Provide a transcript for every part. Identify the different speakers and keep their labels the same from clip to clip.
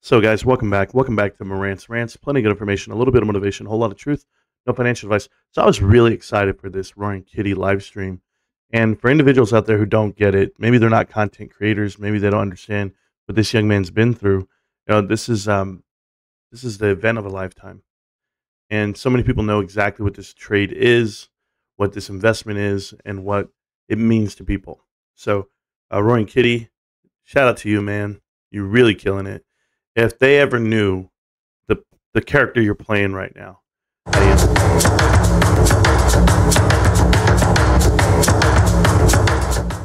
Speaker 1: So, guys, welcome back. Welcome back to Marantz. Rants, plenty of good information, a little bit of motivation, a whole lot of truth, no financial advice. So, I was really excited for this Roaring Kitty live stream. And for individuals out there who don't get it, maybe they're not content creators, maybe they don't understand what this young man's been through. This is the event of a lifetime, and so many people know exactly what this trade is, what this investment is, and what it means to people. So, Roaring Kitty, shout out to you, man. You're really killing it. If they ever knew the character you're playing right now.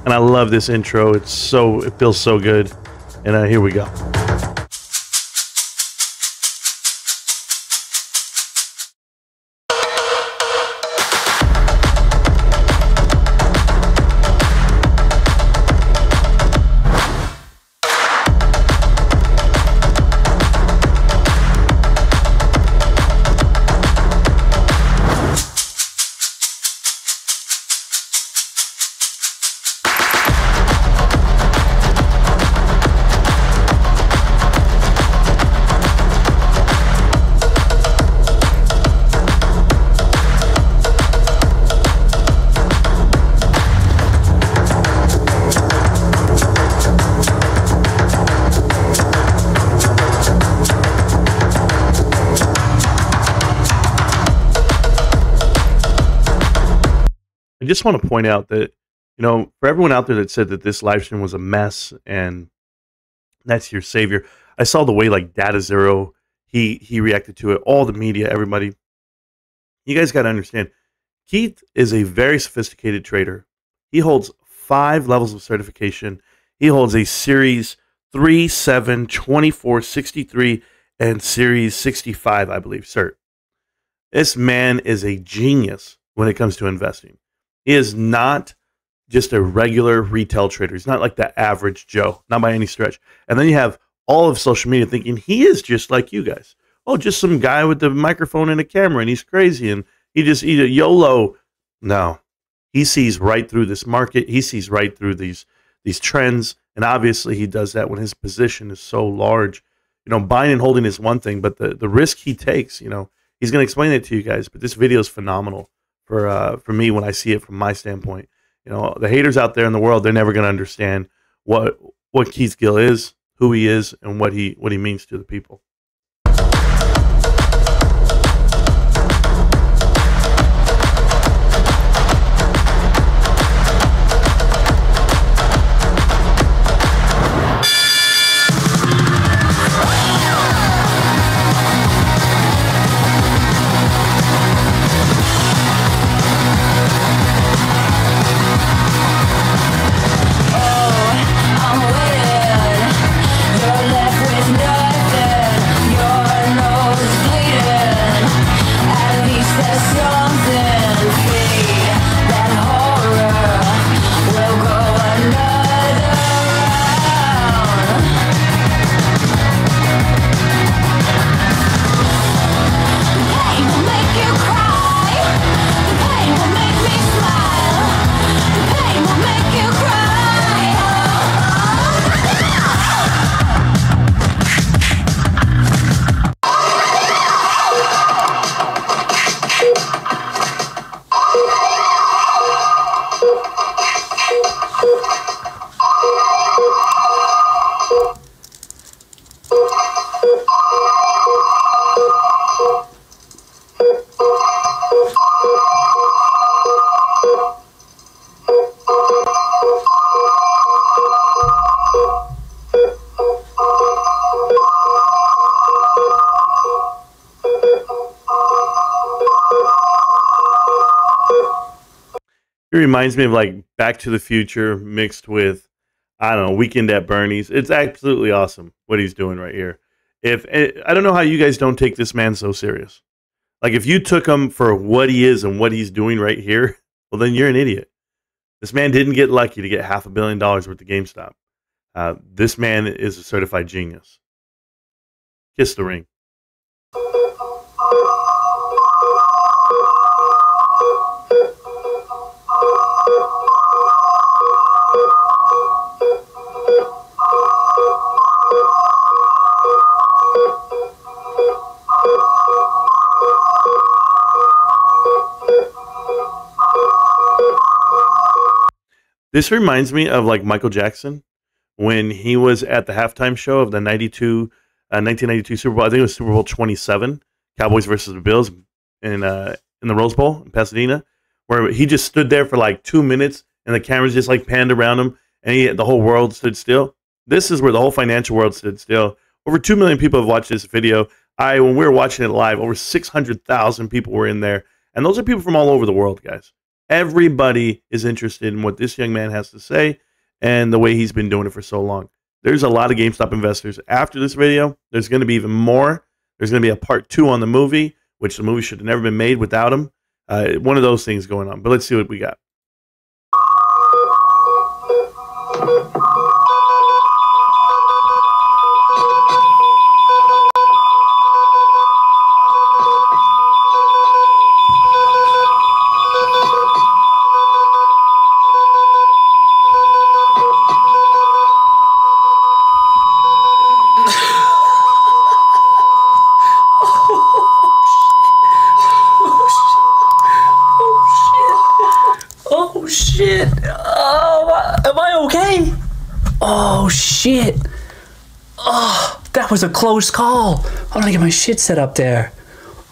Speaker 1: And I love this intro. It feels so good. And here we go. I just want to point out that, for everyone out there that said that this live stream was a mess and that's your savior, I saw the way like Data Zero, he reacted to it, all the media, everybody. You guys got to understand, Keith is a very sophisticated trader. He holds 5 levels of certification. He holds a Series 3, 7, 24, 63, and Series 65, I believe, cert. This man is a genius when it comes to investing. He is not just a regular retail trader. He's not like the average Joe, not by any stretch. And then you have all of social media thinking he is just like you guys. Oh, just some guy with the microphone and a camera, and he's crazy, and he's a YOLO. No, he sees right through this market. He sees right through these trends, and obviously he does that when his position is so large. Buying and holding is one thing, but the risk he takes, he's going to explain it to you guys. But this video is phenomenal for me when I see it from my standpoint. The haters out there in the world, they're never going to understand what Keith Gill is, who he is, and what he means to the people. It reminds me of like Back to the Future mixed with, I don't know, Weekend at Bernie's. It's absolutely awesome what he's doing right here. I don't know how you guys don't take this man so serious. Like if you took him for what he is and what he's doing right here, well then you're an idiot. This man didn't get lucky to get $500 million worth of GameStop. This man is a certified genius. Kiss the ring. This reminds me of like Michael Jackson when he was at the halftime show of the 1992 Super Bowl. I think it was Super Bowl 27, Cowboys versus the Bills in the Rose Bowl in Pasadena, where he just stood there for like 2 minutes and the cameras just like panned around him and the whole world stood still. This is where the whole financial world stood still. Over 2 million people have watched this video. When we were watching it live, over 600,000 people were in there. And those are people from all over the world, guys. Everybody is interested in what this young man has to say and the way he's been doing it for so long. There's a lot of GameStop investors after this video. There's going to be even more. There's going to be a part 2 on the movie, which the movie should have never been made without him. One of those things going on. But let's see what we got.
Speaker 2: Shit. Oh, am I okay? Oh, shit. Oh, that was a close call. I'm gonna get my shit set up there.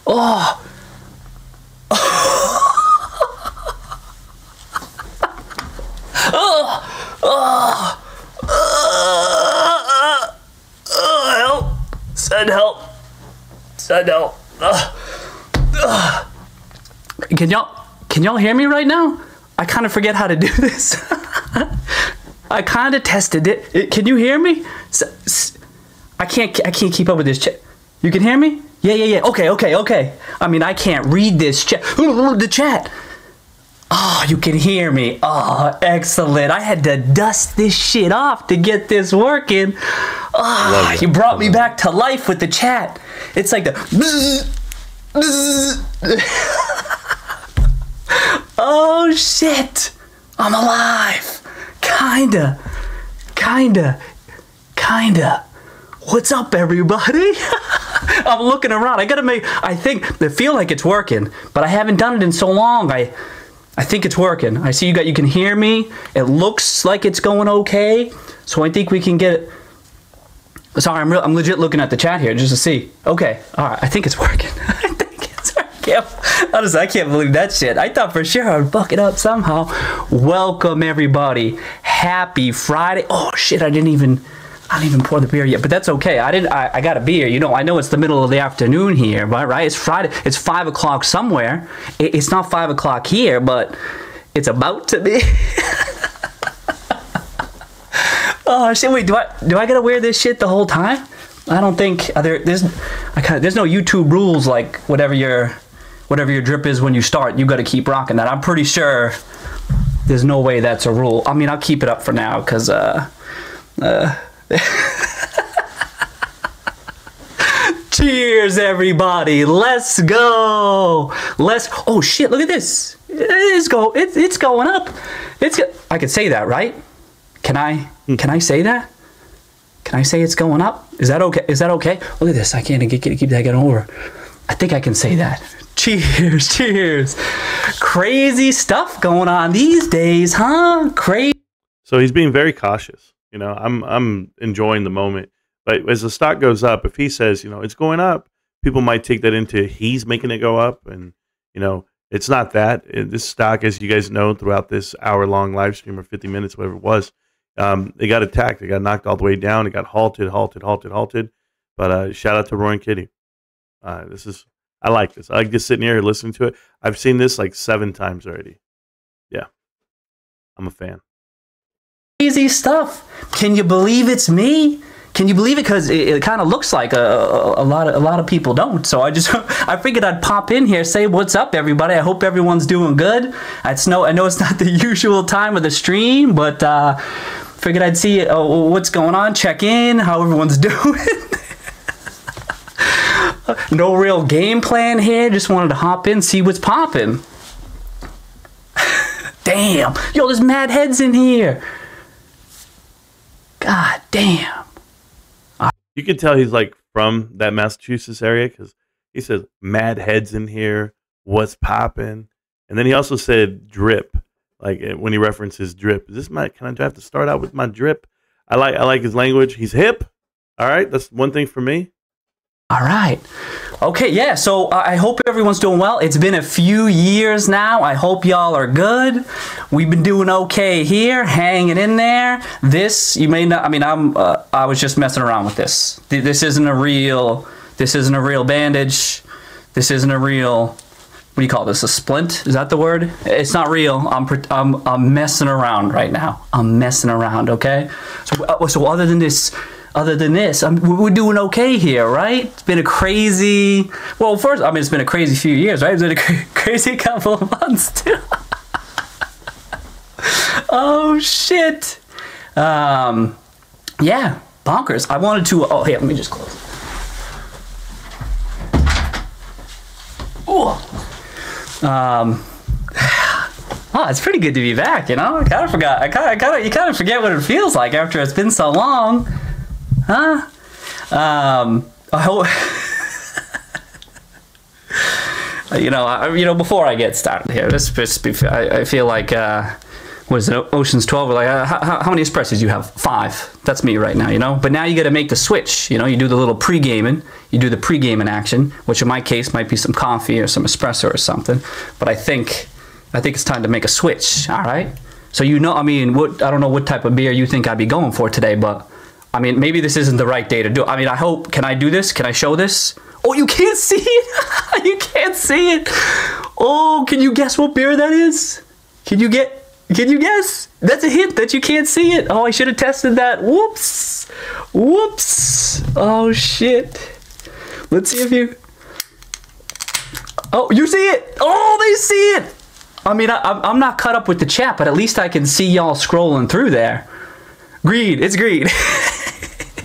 Speaker 2: Oh. Help. Send help. Send help. Can y'all hear me right now? I kind of forget how to do this. I kind of tested it. Can you hear me? I can't keep up with this chat. You can hear me? Yeah. Okay. I mean, I can't read this chat. The chat. Oh, you can hear me. Oh, excellent. I had to dust this shit off to get this working. Oh, you brought me back to life with the chat. It's like the oh shit, I'm alive. Kinda. What's up, everybody? I'm looking around. I feel like it's working, but I haven't done it in so long. I think it's working. I see you can hear me. It looks like it's going okay. So I think we can get it. Sorry, I'm legit looking at the chat here just to see. Okay, all right, I think it's working. Honestly, I can't believe that shit. I thought for sure I'd fuck it up somehow. Welcome, everybody. Happy Friday. Oh shit, I didn't even pour the beer yet, but that's okay. I got a beer. You know, I know it's the middle of the afternoon here, but right? It's Friday. It's 5 o'clock somewhere. It's not 5 o'clock here, but it's about to be. Oh shit! Wait, do I gotta wear this shit the whole time? I don't think there's no YouTube rules like whatever your drip is when you start, you got to keep rocking that. I'm pretty sure there's no way that's a rule. I mean, I'll keep it up for now because cheers, everybody. Let's go. Oh shit! Look at this. It's going up. I could say that, right? Can I say that? Can I say it's going up? Is that okay? Look at this. I can't keep that getting over. I think I can say that. Cheers. Crazy stuff going on these days, huh? Crazy.
Speaker 1: So he's being very cautious. You know, I'm enjoying the moment. But as the stock goes up, if he says, you know, it's going up, people might take that into he's making it go up. And, you know, it's not that. This stock, as you guys know, throughout this hour-long live stream or 50 minutes, whatever it was, it got attacked. It got knocked all the way down. It got halted. But shout out to Roy and Kitty. I like this. I like just sitting here listening to it. I've seen this like 7 times already. Yeah, I'm a fan.
Speaker 2: Crazy stuff. Can you believe it's me? Can you believe it? Because it kind of looks like a lot of people don't. So I figured I'd pop in here, say what's up, everybody. I hope everyone's doing good. I know it's not the usual time of the stream, but figured I'd see what's going on, check in, how everyone's doing. No real game plan here. Just wanted to hop in, see what's popping. Damn. Yo, there's mad heads in here. God damn.
Speaker 1: You can tell he's like from that Massachusetts area because he says mad heads in here. What's popping? And then he also said drip. Like when he references drip. Is this my? Can I have to start out with my drip? I like his language. He's hip. All right, that's one thing for me.
Speaker 2: All right. Okay, yeah, so I hope everyone's doing well. It's been a few years now. I hope y'all are good. We've been doing okay here, hanging in there. This, you may not, I mean, I was just messing around with this. This isn't a real bandage. This isn't a real, what do you call this, a splint? Is that the word? It's not real. I'm messing around right now. I'm messing around, okay? So other than this, we're doing okay here, right? It's been a crazy, well, first, I mean, it's been a crazy few years, right? It's been a crazy couple of months, too. Oh, shit. Yeah, bonkers. I wanted to, oh, here, let me just close. Ooh. Oh, it's pretty good to be back, you know? I kind of forgot. You kind of forget what it feels like after it's been so long. Huh? I hope before I get started here, I feel like what is it, Ocean's 12? Like, how many espressos do you have? 5. That's me right now, you know. But now you got to make the switch. You know, you do the little pre-gaming. You do the pre-gaming action, which in my case might be some coffee or some espresso or something. But I think it's time to make a switch. All right. So I mean, I don't know what type of beer you think I'd be going for today, but. I mean, maybe this isn't the right day to do it. I mean, I hope, can I do this? Can I show this? Oh, you can't see it. You can't see it. Oh, can you guess what beer that is? Can you guess? That's a hint that you can't see it. Oh, I should have tested that. Whoops. Whoops. Oh, shit. Let's see if you, oh, you see it. Oh, they see it. I mean, I'm not caught up with the chat, but at least I can see y'all scrolling through there. Green, it's green.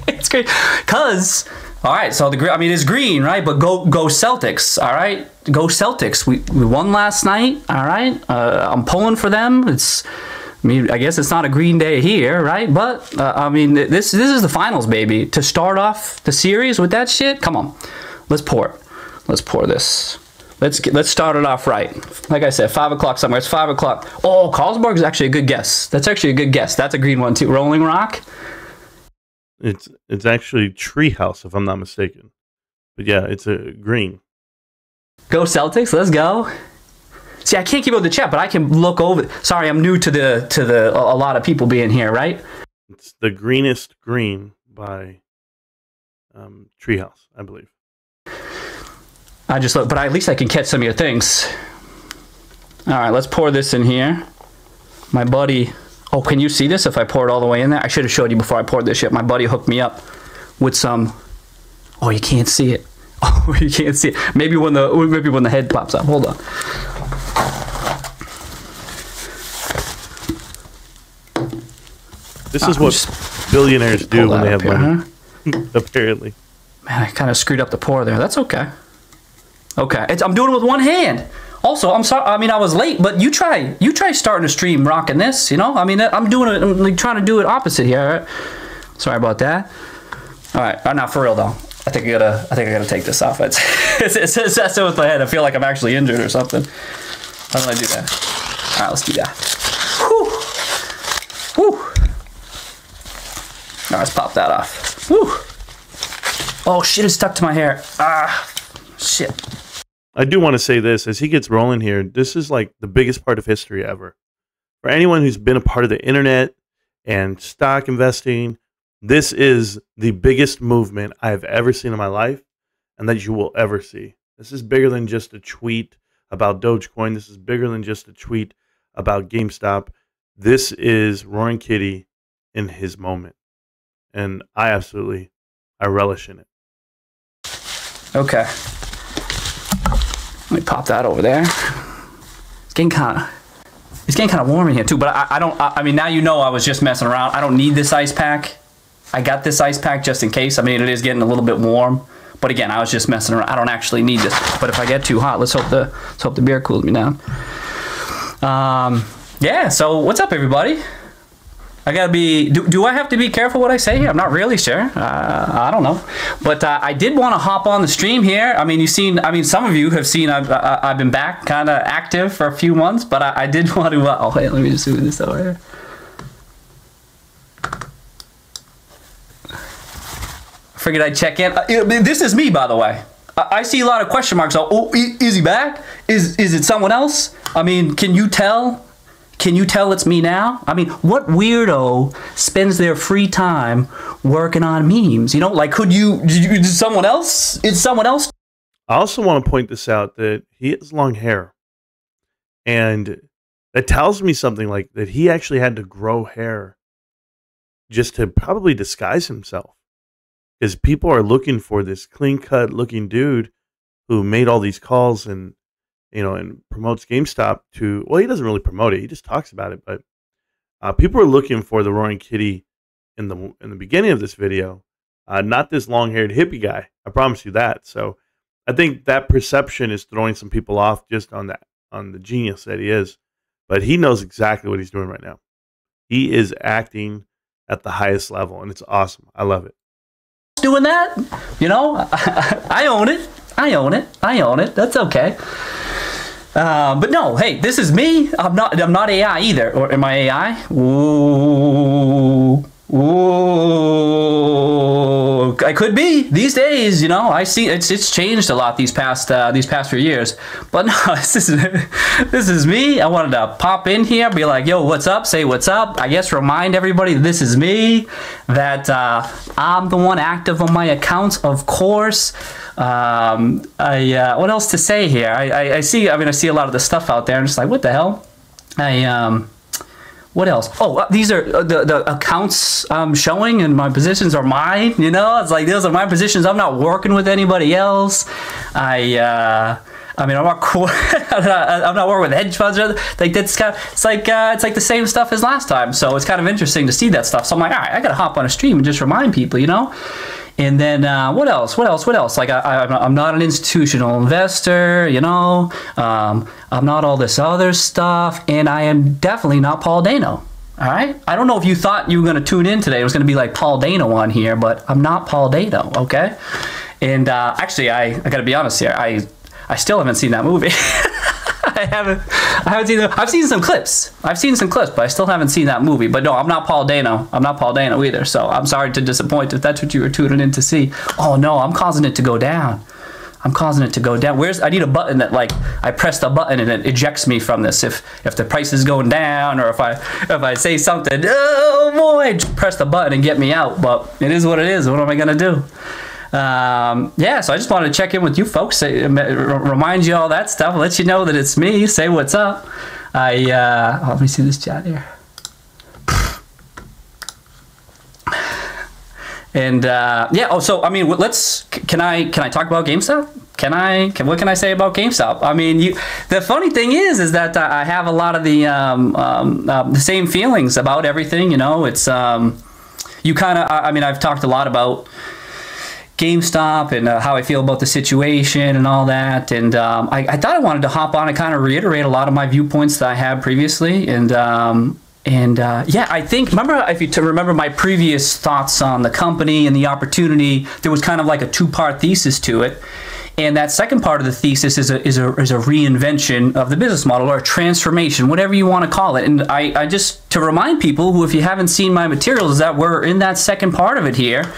Speaker 2: It's green. Cause, all right, so it's green, right? But go Celtics, all right? Go Celtics. We won last night, all right? I'm pulling for them. I guess it's not a green day here, right? But I mean, this is the finals, baby. To start off the series with that shit, come on, let's pour it. Let's pour this. Let's start it off right. Like I said, 5 o'clock somewhere. It's 5 o'clock. Oh, Carlsberg is actually a good guess. That's actually a good guess. That's a green one too. Rolling Rock.
Speaker 1: It's actually Treehouse, if I'm not mistaken. But yeah, it's a green.
Speaker 2: Go Celtics. Let's go. See, I can't keep up with the chat, but I can look over. Sorry, I'm new to a lot of people being here, right?
Speaker 1: It's the greenest green by Treehouse, I believe.
Speaker 2: I just look, but at least I can catch some of your things. All right, let's pour this in here. My buddy, oh, can you see this if I pour it all the way in there? I should have showed you before I poured this shit. My buddy hooked me up with some, oh, you can't see it. Oh, you can't see it. Maybe when the head pops up. Hold on.
Speaker 1: This is what billionaires do when they have money. Huh? Apparently.
Speaker 2: Man, I kind of screwed up the pour there. That's okay. Okay, I'm doing it with one hand. Also, I'm sorry. I mean, I was late, but you try starting a stream rocking this. You know, I mean, I'm doing it. I'm like trying to do it opposite here. All right? Sorry about that. All right, not for real though. I think I gotta take this off. It's so with my head. I feel like I'm actually injured or something. How do I do that? All right, let's do that. Whew. Whew. All right, let's pop that off. Whew. Oh shit! It's stuck to my hair. Ah, shit.
Speaker 1: I do want to say this, as he gets rolling here, this is like the biggest part of history ever. For anyone who's been a part of the internet and stock investing, this is the biggest movement I have ever seen in my life and that you will ever see. This is bigger than just a tweet about Dogecoin. This is bigger than just a tweet about GameStop. This is Roaring Kitty in his moment. And I relish in it.
Speaker 2: Okay. Let me pop that over there. It's getting kind of warm in here too, but I mean, now you know I was just messing around. I don't need this ice pack. I got this ice pack just in case. I mean, it is getting a little bit warm, but again, I was just messing around. I don't actually need this, but if I get too hot, let's hope the beer cools me down. Yeah, so what's up, everybody? I gotta be. Do I have to be careful what I say here? I'm not really sure. I don't know, but I did want to hop on the stream here. I mean, you've seen. I mean, some of you have seen. I've been back, kind of active for a few months, but I did want to. Oh, wait, let me just move this over here. Figured I'd check in. This is me, by the way. I see a lot of question marks. Oh, is he back? Is it someone else? I mean, can you tell? Can you tell it's me now? I mean, what weirdo spends their free time working on memes? You know, like, did someone else? Is someone else?
Speaker 1: I also want to point this out that he has long hair. And that tells me something like that he actually had to grow hair just to probably disguise himself. Because people are looking for this clean-cut looking dude who made all these calls and, you know, and promotes GameStop to, well, he doesn't really promote it. He just talks about it. But people are looking for the roaring kitty in the beginning of this video, not this long-haired hippie guy. I promise you that. So I think that perception is throwing some people off just on the genius that he is. But he knows exactly what he's doing right now. He is acting at the highest level, and it's awesome. I love it.
Speaker 2: Doing that, you know, I own it. I own it. I own it. That's okay. But no, hey, this is me. I'm not AI either. Or am I AI? Ooh. Ooh. I could be these days, you know. I see it's changed a lot these past few years. But no, this is me. I wanted to pop in here, be like, yo, what's up? Say what's up. I guess remind everybody this is me. That I'm the one active on my accounts, of course. What else to say here? I see a lot of the stuff out there. I'm just like, what the hell? What else? Oh, these are the accounts I'm showing, and my positions are mine. You know, it's like those are my positions. I'm not working with anybody else. I mean, I'm not working with hedge funds. Or like that's kind of, it's like the same stuff as last time. So it's kind of interesting to see that stuff. So I'm like, all right, I gotta hop on a stream and just remind people, you know. And then what else? Like I'm not an institutional investor, you know. I'm not all this other stuff, and I am definitely not Paul Dano. All right. I don't know if you thought you were going to tune in today. It was going to be like Paul Dano on here, but I'm not Paul Dano. Okay. And actually, I got to be honest here. I still haven't seen that movie. I haven't seen I've seen some clips, but I still haven't seen that movie. But no, I'm not Paul Dano. I'm not Paul Dano either. So I'm sorry to disappoint if that's what you were tuning in to see. Oh no, I'm causing it to go down. I'm causing it to go down. I need a button that, like, I press the button and it ejects me from this if the price is going down, or if I say something, oh boy, press the button and get me out. But it is what it is. What am I gonna do? Yeah, so I just wanted to check in with you folks, remind you all that stuff, let you know that it's me, say what's up. Let me see this chat here. And yeah, oh, so I mean, can I talk about GameStop? What can I say about GameStop? I mean, the funny thing is that I have a lot of the same feelings about everything. You know, it's you kind of. I mean, I've talked a lot about GameStop and how I feel about the situation and all that. And I thought I wanted to hop on and kind of reiterate a lot of my viewpoints that I had previously. And yeah, I think, if you remember my previous thoughts on the company and the opportunity, there was kind of like a two-part thesis to it. And that second part of the thesis is a reinvention of the business model, or a transformation, whatever you want to call it. And I just, to remind people who, if you haven't seen my materials, is that we're in that second part of it here,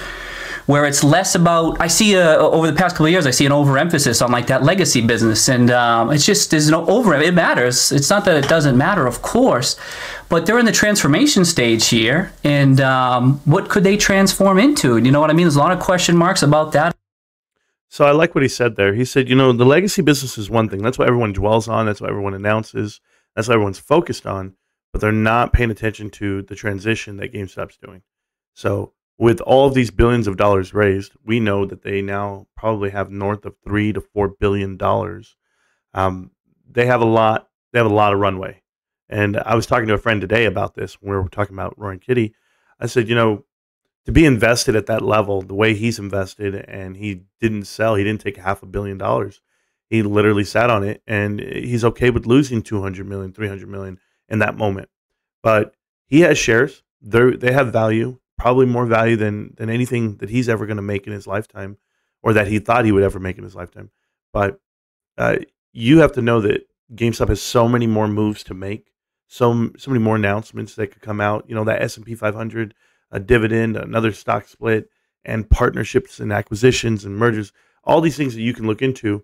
Speaker 2: where it's less about, I see over the past couple of years, I see an overemphasis on like that legacy business. And it's just, there's no it matters. It's not that it doesn't matter, of course, but they're in the transformation stage here. And what could they transform into? You know what I mean? There's a lot of question marks about that.
Speaker 1: So I like what he said there. He said, you know, the legacy business is one thing. That's what everyone dwells on. That's what everyone announces. That's what everyone's focused on. But they're not paying attention to the transition that GameStop's doing. So with all of these billions of dollars raised, we know that they now probably have north of $3 to $4 billion. They have a lot. They have a lot of runway. And I was talking to a friend today about this when we were talking about Roaring Kitty. I said, you know, to be invested at that level, the way he's invested, and he didn't sell, he didn't take $500 million. He literally sat on it, and he's okay with losing 200 million, 300 million in that moment. But he has shares. they have value, probably more value than anything that he's ever going to make in his lifetime, or that he thought he would ever make in his lifetime. But uh, you have to know that GameStop has so many more moves to make, so many more announcements that could come out. You know, that S&P 500, a dividend, another stock split, and partnerships and acquisitions and mergers. All these things that you can look into.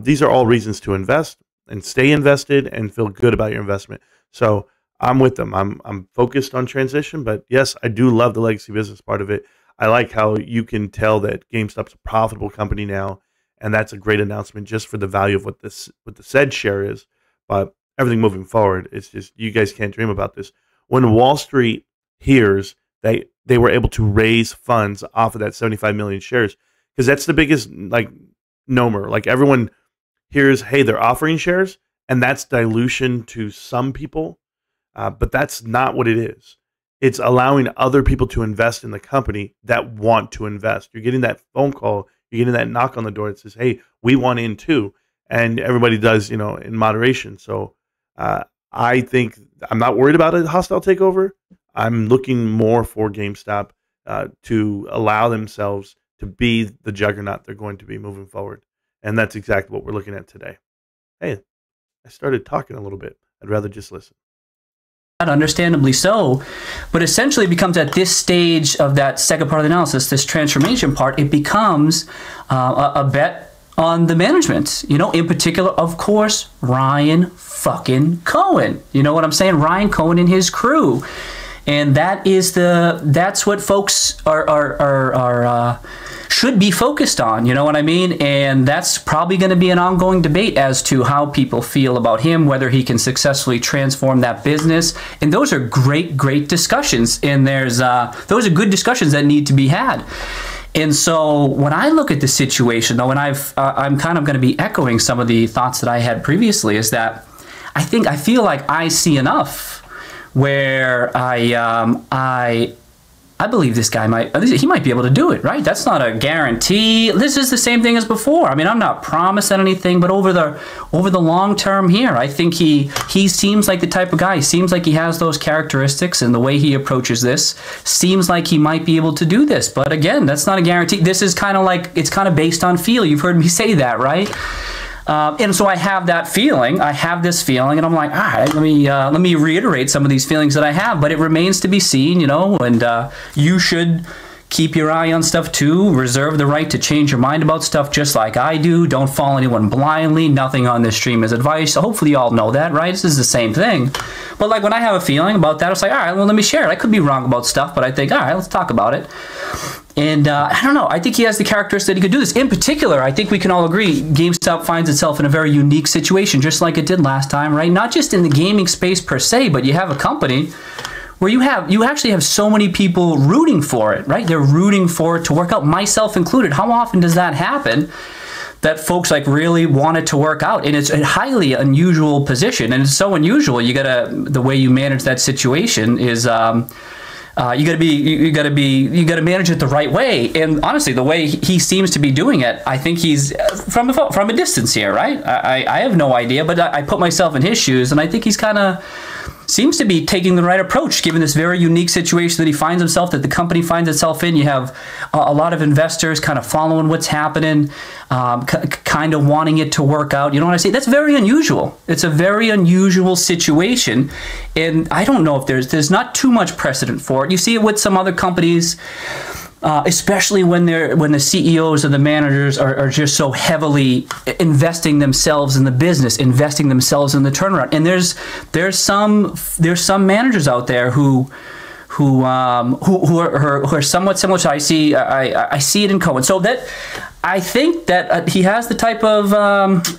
Speaker 1: These are all reasons to invest and stay invested and feel good about your investment. So I'm with them. I'm focused on transition, but yes, I do love the legacy business part of it. I like how you can tell that GameStop's a profitable company now, and that's a great announcement just for the value of what the said share is. But everything moving forward, it's just you guys can't dream about this. When Wall Street hears they were able to raise funds off of that 75 million shares, because that's the biggest nomer. Like everyone hears, hey, they're offering shares, and that's dilution to some people. But that's not what it is. It's allowing other people to invest in the company that want to invest. You're getting that phone call. You're getting that knock on the door that says, hey, we want in too. And everybody does, in moderation. So I think I'm not worried about a hostile takeover. I'm looking more for GameStop to allow themselves to be the juggernaut they're going to be moving forward. And that's exactly what we're looking at today. Hey, I started talking a little bit. I'd rather just listen.
Speaker 2: Understandably so, but essentially it becomes at this stage of that second part of the analysis, this transformation part, it becomes a bet on the management, in particular, of course, Ryan fucking Cohen. You know what I'm saying? Ryan Cohen and his crew. And that's what folks are should be focused on, you know what I mean? And that's probably going to be an ongoing debate as to how people feel about him, whether he can successfully transform that business. And those are great discussions. And those are good discussions that need to be had. And so when I look at the situation, though, and I'm kind of going to be echoing some of the thoughts that I had previously, is that I feel like I see enough where I believe this guy might be able to do it, right? That's not a guarantee. This is the same thing as before. I mean, I'm not promising anything, but over the long term here, I think he seems like the type of guy. He seems like he has those characteristics, and the way he approaches this seems like he might be able to do this. But again, that's not a guarantee. This is kind of based on feel. You've heard me say that, right? And so I have that feeling. I have this feeling, and I'm like, all right, let me reiterate some of these feelings that I have. But it remains to be seen, and you should keep your eye on stuff too. Reserve the right to change your mind about stuff just like I do. Don't follow anyone blindly. Nothing on this stream is advice. So hopefully you all know that, right? This is the same thing. But like when I have a feeling about that, it's like, all right, well, let me share it. I could be wrong about stuff, but I think, all right, let's talk about it. And I don't know. I think he has the characteristics that he could do this. In particular, I think we can all agree GameStop finds itself in a very unique situation, just like it did last time, right? Not just in the gaming space per se, but you have a company where you actually have so many people rooting for it, right? They're rooting for it to work out, myself included. How often does that happen? That folks really want it to work out, and it's a highly unusual position, and it's so unusual. The way you manage that situation is. You got to manage it the right way. And honestly, the way he seems to be doing it, I think he's from a distance here, right? I have no idea, but I put myself in his shoes, and I think he's kind of seems to be taking the right approach, given this very unique situation that he finds himself, that the company finds itself in. You have a lot of investors kind of following what's happening, kind of wanting it to work out. You know what I say? That's very unusual. It's a very unusual situation, and I don't know if there's not too much precedent for it. You see it with some other companies. Especially when the CEOs or the managers are just so heavily investing themselves in the business, investing themselves in the turnaround. And there's some managers out there who are somewhat similar. So I see it in Cohen. So that I think that he has the type of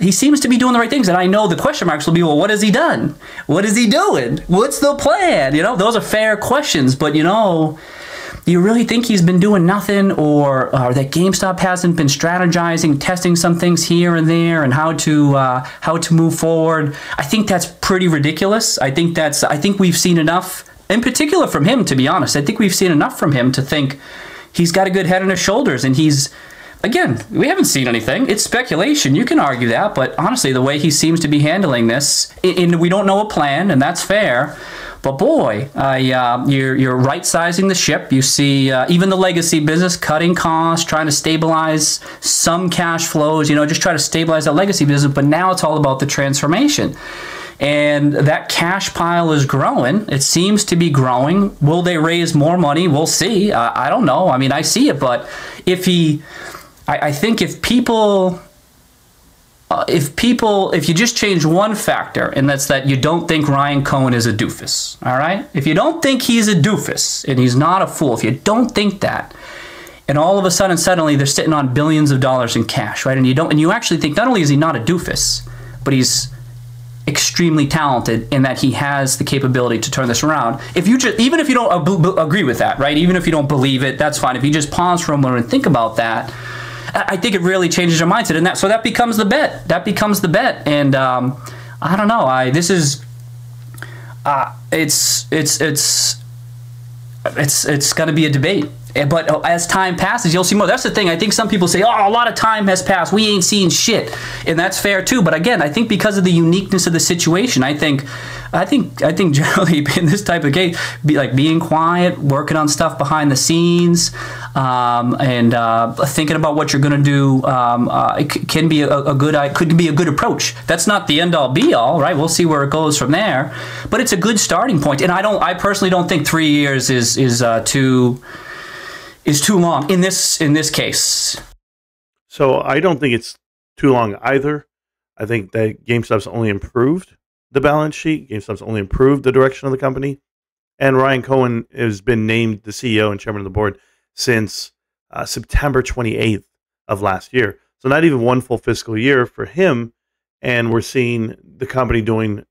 Speaker 2: he seems to be doing the right things. And I know the question marks will be, well, what has he done? What is he doing? What's the plan? Those are fair questions, but do you really think he's been doing nothing, or that GameStop hasn't been strategizing, testing some things here and there, and how to move forward? I think that's pretty ridiculous. I think we've seen enough, in particular from him, to be honest. I think we've seen enough from him to think he's got a good head on his shoulders, and again, we haven't seen anything. It's speculation. You can argue that, but honestly, the way he seems to be handling this, and we don't know a plan, and that's fair. But boy, you're right-sizing the ship. You see even the legacy business cutting costs, trying to stabilize some cash flows, just try to stabilize that legacy business. But now it's all about the transformation. And that cash pile is growing. It seems to be growing. Will they raise more money? We'll see. I don't know. I mean, I see it. But if you just change one factor, and that's that you don't think Ryan Cohen is a doofus, all right? If you don't think he's a doofus and he's not a fool, if you don't think that, and all of a sudden, suddenly they're sitting on billions of dollars in cash, right? And you actually think not only is he not a doofus, but he's extremely talented in that he has the capability to turn this around. Even if you don't agree with that, right? Even if you don't believe it, that's fine. If you just pause for a moment and think about that, I think it really changes your mindset, and so that becomes the bet. That becomes the bet, and I don't know. It's going to be a debate. But as time passes, you'll see more. That's the thing. I think some people say, "Oh, a lot of time has passed. We ain't seen shit," and that's fair too. But again, I think because of the uniqueness of the situation, I think generally in this type of case, being quiet, working on stuff behind the scenes, and thinking about what you're going to do, it can be could be a good approach. That's not the end all be all, right? We'll see where it goes from there, but it's a good starting point. And I personally don't think 3 years is too long in this case.
Speaker 1: So I don't think it's too long either. I think that GameStop's only improved the balance sheet. GameStop's only improved the direction of the company. And Ryan Cohen has been named the CEO and chairman of the board since September 28th of last year. So not even one full fiscal year for him. And we're seeing the company doing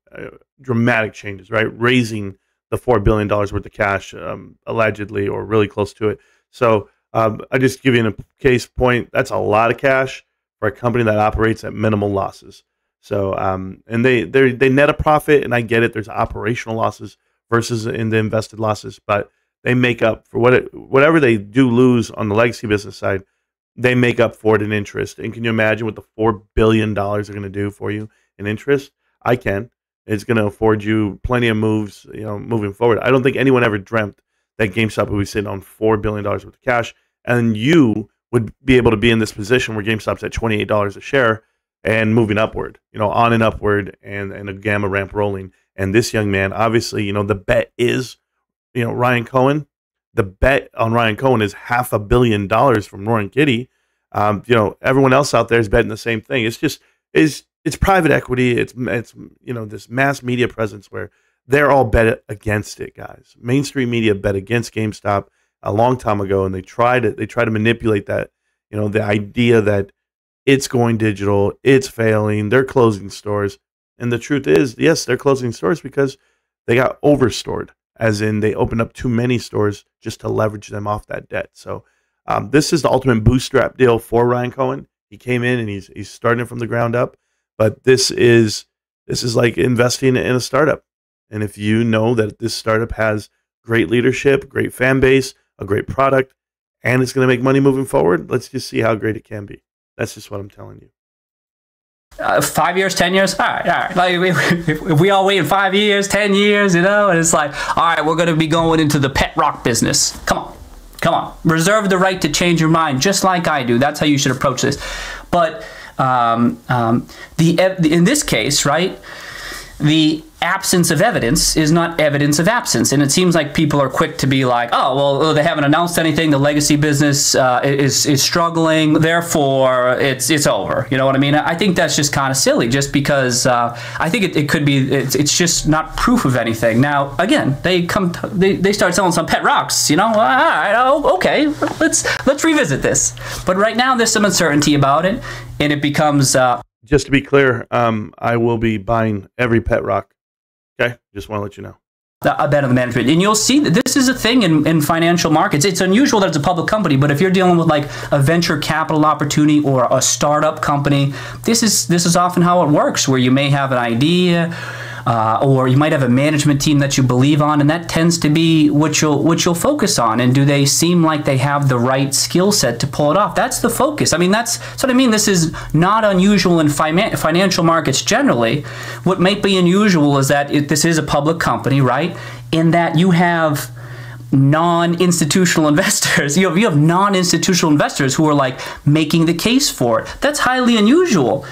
Speaker 1: dramatic changes, right? Raising the $4 billion worth of cash, allegedly, or really close to it. So I just give you a case point. That's a lot of cash for a company that operates at minimal losses. So and they net a profit, and I get it. There's operational losses versus in the invested losses, but they make up for whatever they do lose on the legacy business side. They make up for it in interest. And can you imagine what the $4 billion are going to do for you in interest? I can. It's going to afford you plenty of moves, moving forward. I don't think anyone ever dreamt that GameStop would be sitting on $4 billion worth of cash, and you would be able to be in this position where GameStop's at $28 a share and moving upward, on and upward, and a gamma ramp rolling. And this young man, obviously, the bet is, Ryan Cohen. The bet on Ryan Cohen is $500 million from Roaring Kitty. Everyone else out there is betting the same thing. It's private equity. It's this mass media presence where they're all bet against it, guys. Mainstream media bet against GameStop a long time ago, and they try to manipulate that, the idea that it's going digital, it's failing, they're closing stores. And the truth is, yes, they're closing stores because they got overstored, as in they opened up too many stores just to leverage them off that debt. So this is the ultimate bootstrap deal for Ryan Cohen. He came in and he's starting from the ground up, but this is like investing in a startup. And if you know that this startup has great leadership, great fan base, a great product, and it's going to make money moving forward, let's just see how great it can be. That's just what I'm telling you.
Speaker 2: 5 years, 10 years, all right. Like if we all wait in 5 years, 10 years, and it's like, all right, we're going to be going into the pet rock business. Come on. Reserve the right to change your mind, just like I do. That's how you should approach this. But in this case, right, the absence of evidence is not evidence of absence. And it seems like people are quick to be like, oh, well, they haven't announced anything. The legacy business is struggling. Therefore, it's over. You know what I mean? I think that's just kind of silly, just because I think it could be, it's just not proof of anything. Now, again, they start selling some pet rocks, all right, okay, let's revisit this. But right now, there's some uncertainty about it, and it becomes...
Speaker 1: Just to be clear, I will be buying every pet rock. Okay, just want to let you know.
Speaker 2: A bet on the management. And you'll see that this is a thing in financial markets. It's unusual that it's a public company, but if you're dealing with like a venture capital opportunity or a startup company, this is often how it works, where you may have an idea, or you might have a management team that you believe on, and that tends to be what you'll focus on. And do they seem like they have the right skill set to pull it off? That's the focus. I mean, that's what I mean. This is not unusual in financial markets generally. What might be unusual is that this is a public company, right? in that you have non-institutional investors. You have non-institutional investors who are like making the case for it. That's highly unusual.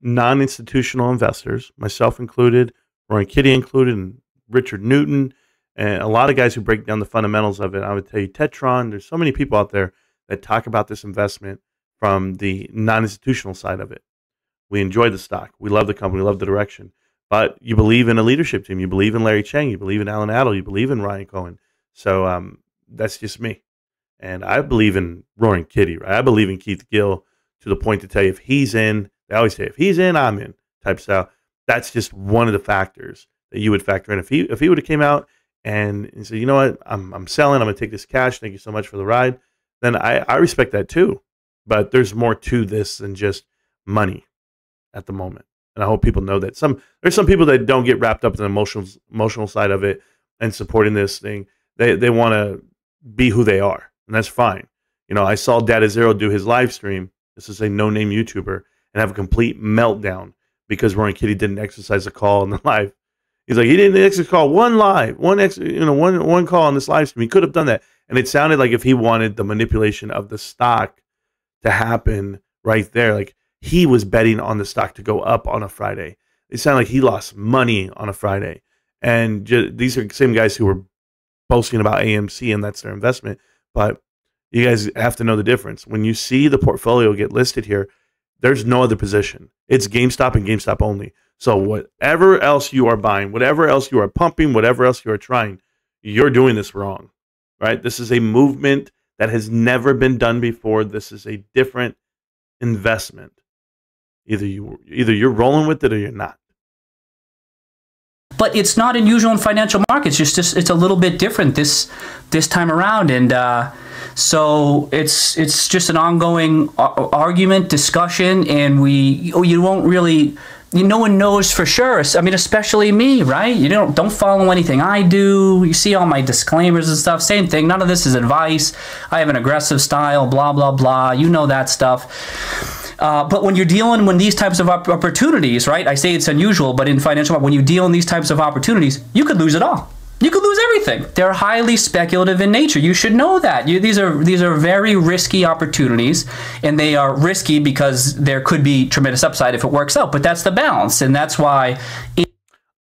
Speaker 1: Non-institutional investors, myself included, Roy Kitty included, and Richard Newton, and a lot of guys who break down the fundamentals of it. I would tell you Tetron, there's so many people out there that talk about this investment from the non-institutional side of it. We enjoy the stock. We love the company. We love the direction. But you believe in a leadership team. You believe in Larry Chang. You believe in Alan Adel. You believe in Ryan Cohen. So that's just me. And I believe in Roaring Kitty, right? I believe in Keith Gill to the point to tell you if he's in, they always say, if he's in, I'm in type style. That's just one of the factors that you would factor in. If he would have came out and said, you know what, I'm selling, I'm going to take this cash. Thank you so much for the ride. Then I respect that too. But there's more to this than just money at the moment. And I hope people know that. There's some people that don't get wrapped up in the emotional side of it and supporting this thing. They want to be who they are, and that's fine. You know, I saw Data Zero do his live stream. This is a no-name YouTuber, and have a complete meltdown because Roy Kitty didn't exercise a call in the live. He's like, he didn't exercise call one call on this live stream. He could have done that, and it sounded like if he wanted the manipulation of the stock to happen right there, like he was betting on the stock to go up on a Friday. It sounded like he lost money on a Friday, and these are the same guys who were boasting about AMC and that's their investment. But you guys have to know the difference. When you see the portfolio get listed here, there's no other position. It's GameStop and GameStop only. So whatever else you are buying, whatever else you are pumping, whatever else you are trying, you're doing this wrong, right? This is a movement that has never been done before. This is a different investment. Either you're rolling with it or you're not.
Speaker 2: But it's not unusual in financial markets. It's a little bit different this time around, and so it's just an ongoing argument, discussion, and you won't really. No one knows for sure. I mean, especially me, right? You don't follow anything I do. You see all my disclaimers and stuff. Same thing. None of this is advice. I have an aggressive style. Blah blah blah. You know that stuff. But when you're dealing with these types of opportunities, right? I say it's unusual, but in financial, when you deal in these types of opportunities, you could lose it all. You could lose everything. They're highly speculative in nature. You should know that. These are very risky opportunities, and they are risky because there could be tremendous upside if it works out. But that's the balance, and that's why.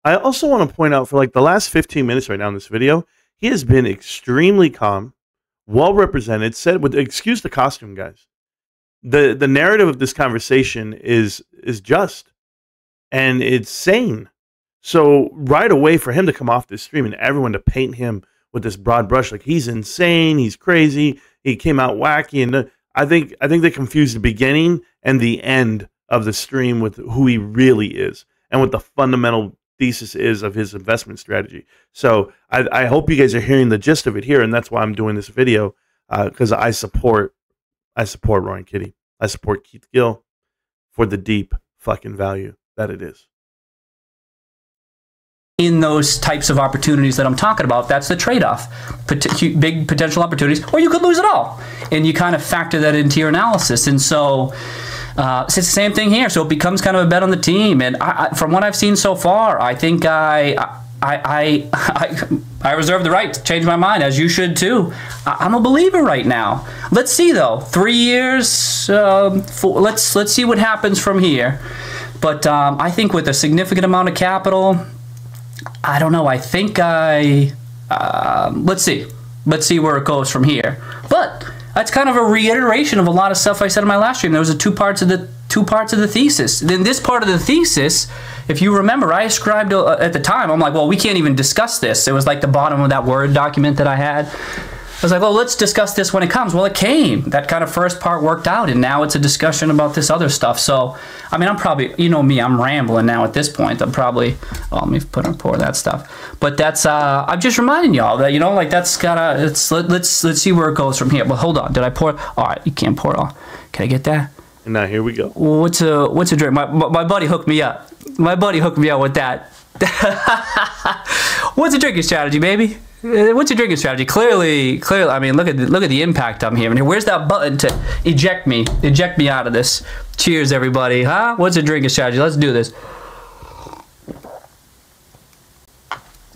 Speaker 1: I also want to point out for like the last 15 minutes right now in this video, he has been extremely calm, well represented. Said with excuse the costume, guys. The narrative of this conversation is just, and it's sane. So right away for him to come off this stream and everyone to paint him with this broad brush, like he's insane, he's crazy, he came out wacky, and I think they confused the beginning and the end of the stream with who he really is and what the fundamental thesis is of his investment strategy. So I hope you guys are hearing the gist of it here, and that's why I'm doing this video, because I support Roy Kitty. I support Keith Gill for the deep fucking value that it is.
Speaker 2: In those types of opportunities that I'm talking about, that's the trade-off. Big potential opportunities, or you could lose it all. And you kind of factor that into your analysis. And so it's the same thing here. So it becomes kind of a bet on the team. And from what I've seen so far, I think I reserve the right to change my mind, as you should too. I'm a believer right now. Let's see though. 3 years. Let's see what happens from here. But I think with a significant amount of capital, I don't know. I think let's see where it goes from here. But that's kind of a reiteration of a lot of stuff I said in my last stream. There was two parts of the thesis. Then this part of the thesis, if you remember, I ascribed at the time. I'm like, well, we can't even discuss this. It was like the bottom of that Word document that I had. I was like, well, let's discuss this when it comes. Well, it came. That kind of first part worked out, and now it's a discussion about this other stuff. So, I mean, I'm probably, you know me, I'm rambling now at this point. I'm probably, oh, let me pour that stuff. But that's, I'm just reminding y'all that, you know, like that's gotta, let's see where it goes from here. But hold on, did I pour? All right, you can't pour it all. Can I get that?
Speaker 1: And now here we go.
Speaker 2: What's a drink? My buddy hooked me up. My buddy hooked me up with that. What's a drinking strategy, baby? What's your drinking strategy? Clearly, I mean, look at the impact I'm having here. Where's that button to eject me out of this? Cheers, everybody, huh? What's a drinking strategy? Let's do this.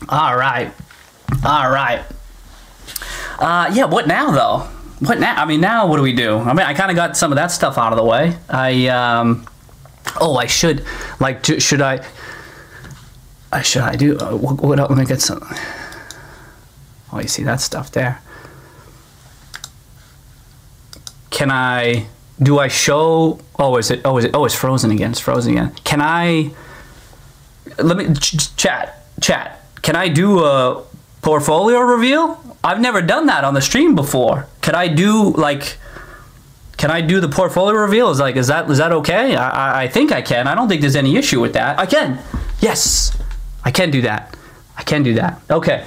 Speaker 2: All right. All right. Yeah, what now, though? What now? I mean, now what do we do? I mean, I kind of got some of that stuff out of the way. I should, like, should I do, let me get some, oh, you see that stuff there. Do I show, it's frozen again, it's frozen again. Can I, let me, chat, can I do a portfolio reveal? I've never done that on the stream before. Can I do the portfolio reveal? Is that okay? I think I can. I don't think there's any issue with that. I can. Yes, I can do that. Okay.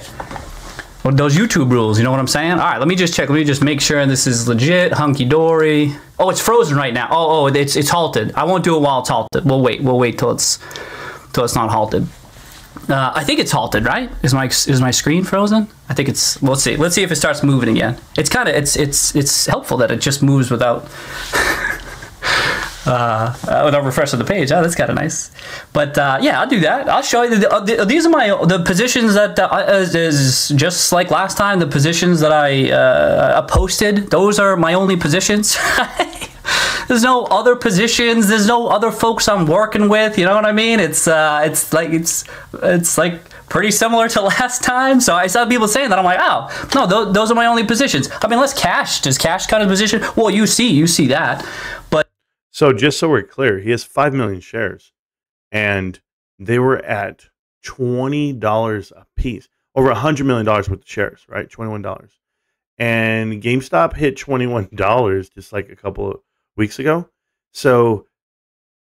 Speaker 2: Well, those YouTube rules, you know what I'm saying? All right, let me just check. Let me just make sure this is legit, hunky-dory. Oh, it's frozen right now. Oh, it's halted. I won't do it while it's halted. We'll wait till it's not halted. I think it's halted, right? Is my screen frozen? I think it's. Let's see if it starts moving again. It's kind of it's helpful that it just moves without without refreshing the page. Oh, that's kind of nice. But yeah, I'll do that. I'll show you. These are the positions that is just like last time. The positions that I posted. Those are my only positions. There's no other positions. There's no other folks I'm working with. You know what I mean? It's like pretty similar to last time. So I saw people saying that. I'm like, oh no, those are my only positions. I mean, does cash count as a position? Well, you see that. But
Speaker 1: so just so we're clear, he has 5 million shares, and they were at $20 a piece, over $100 million worth of shares, right? $21, and GameStop hit $21 just like a couple of weeks ago. So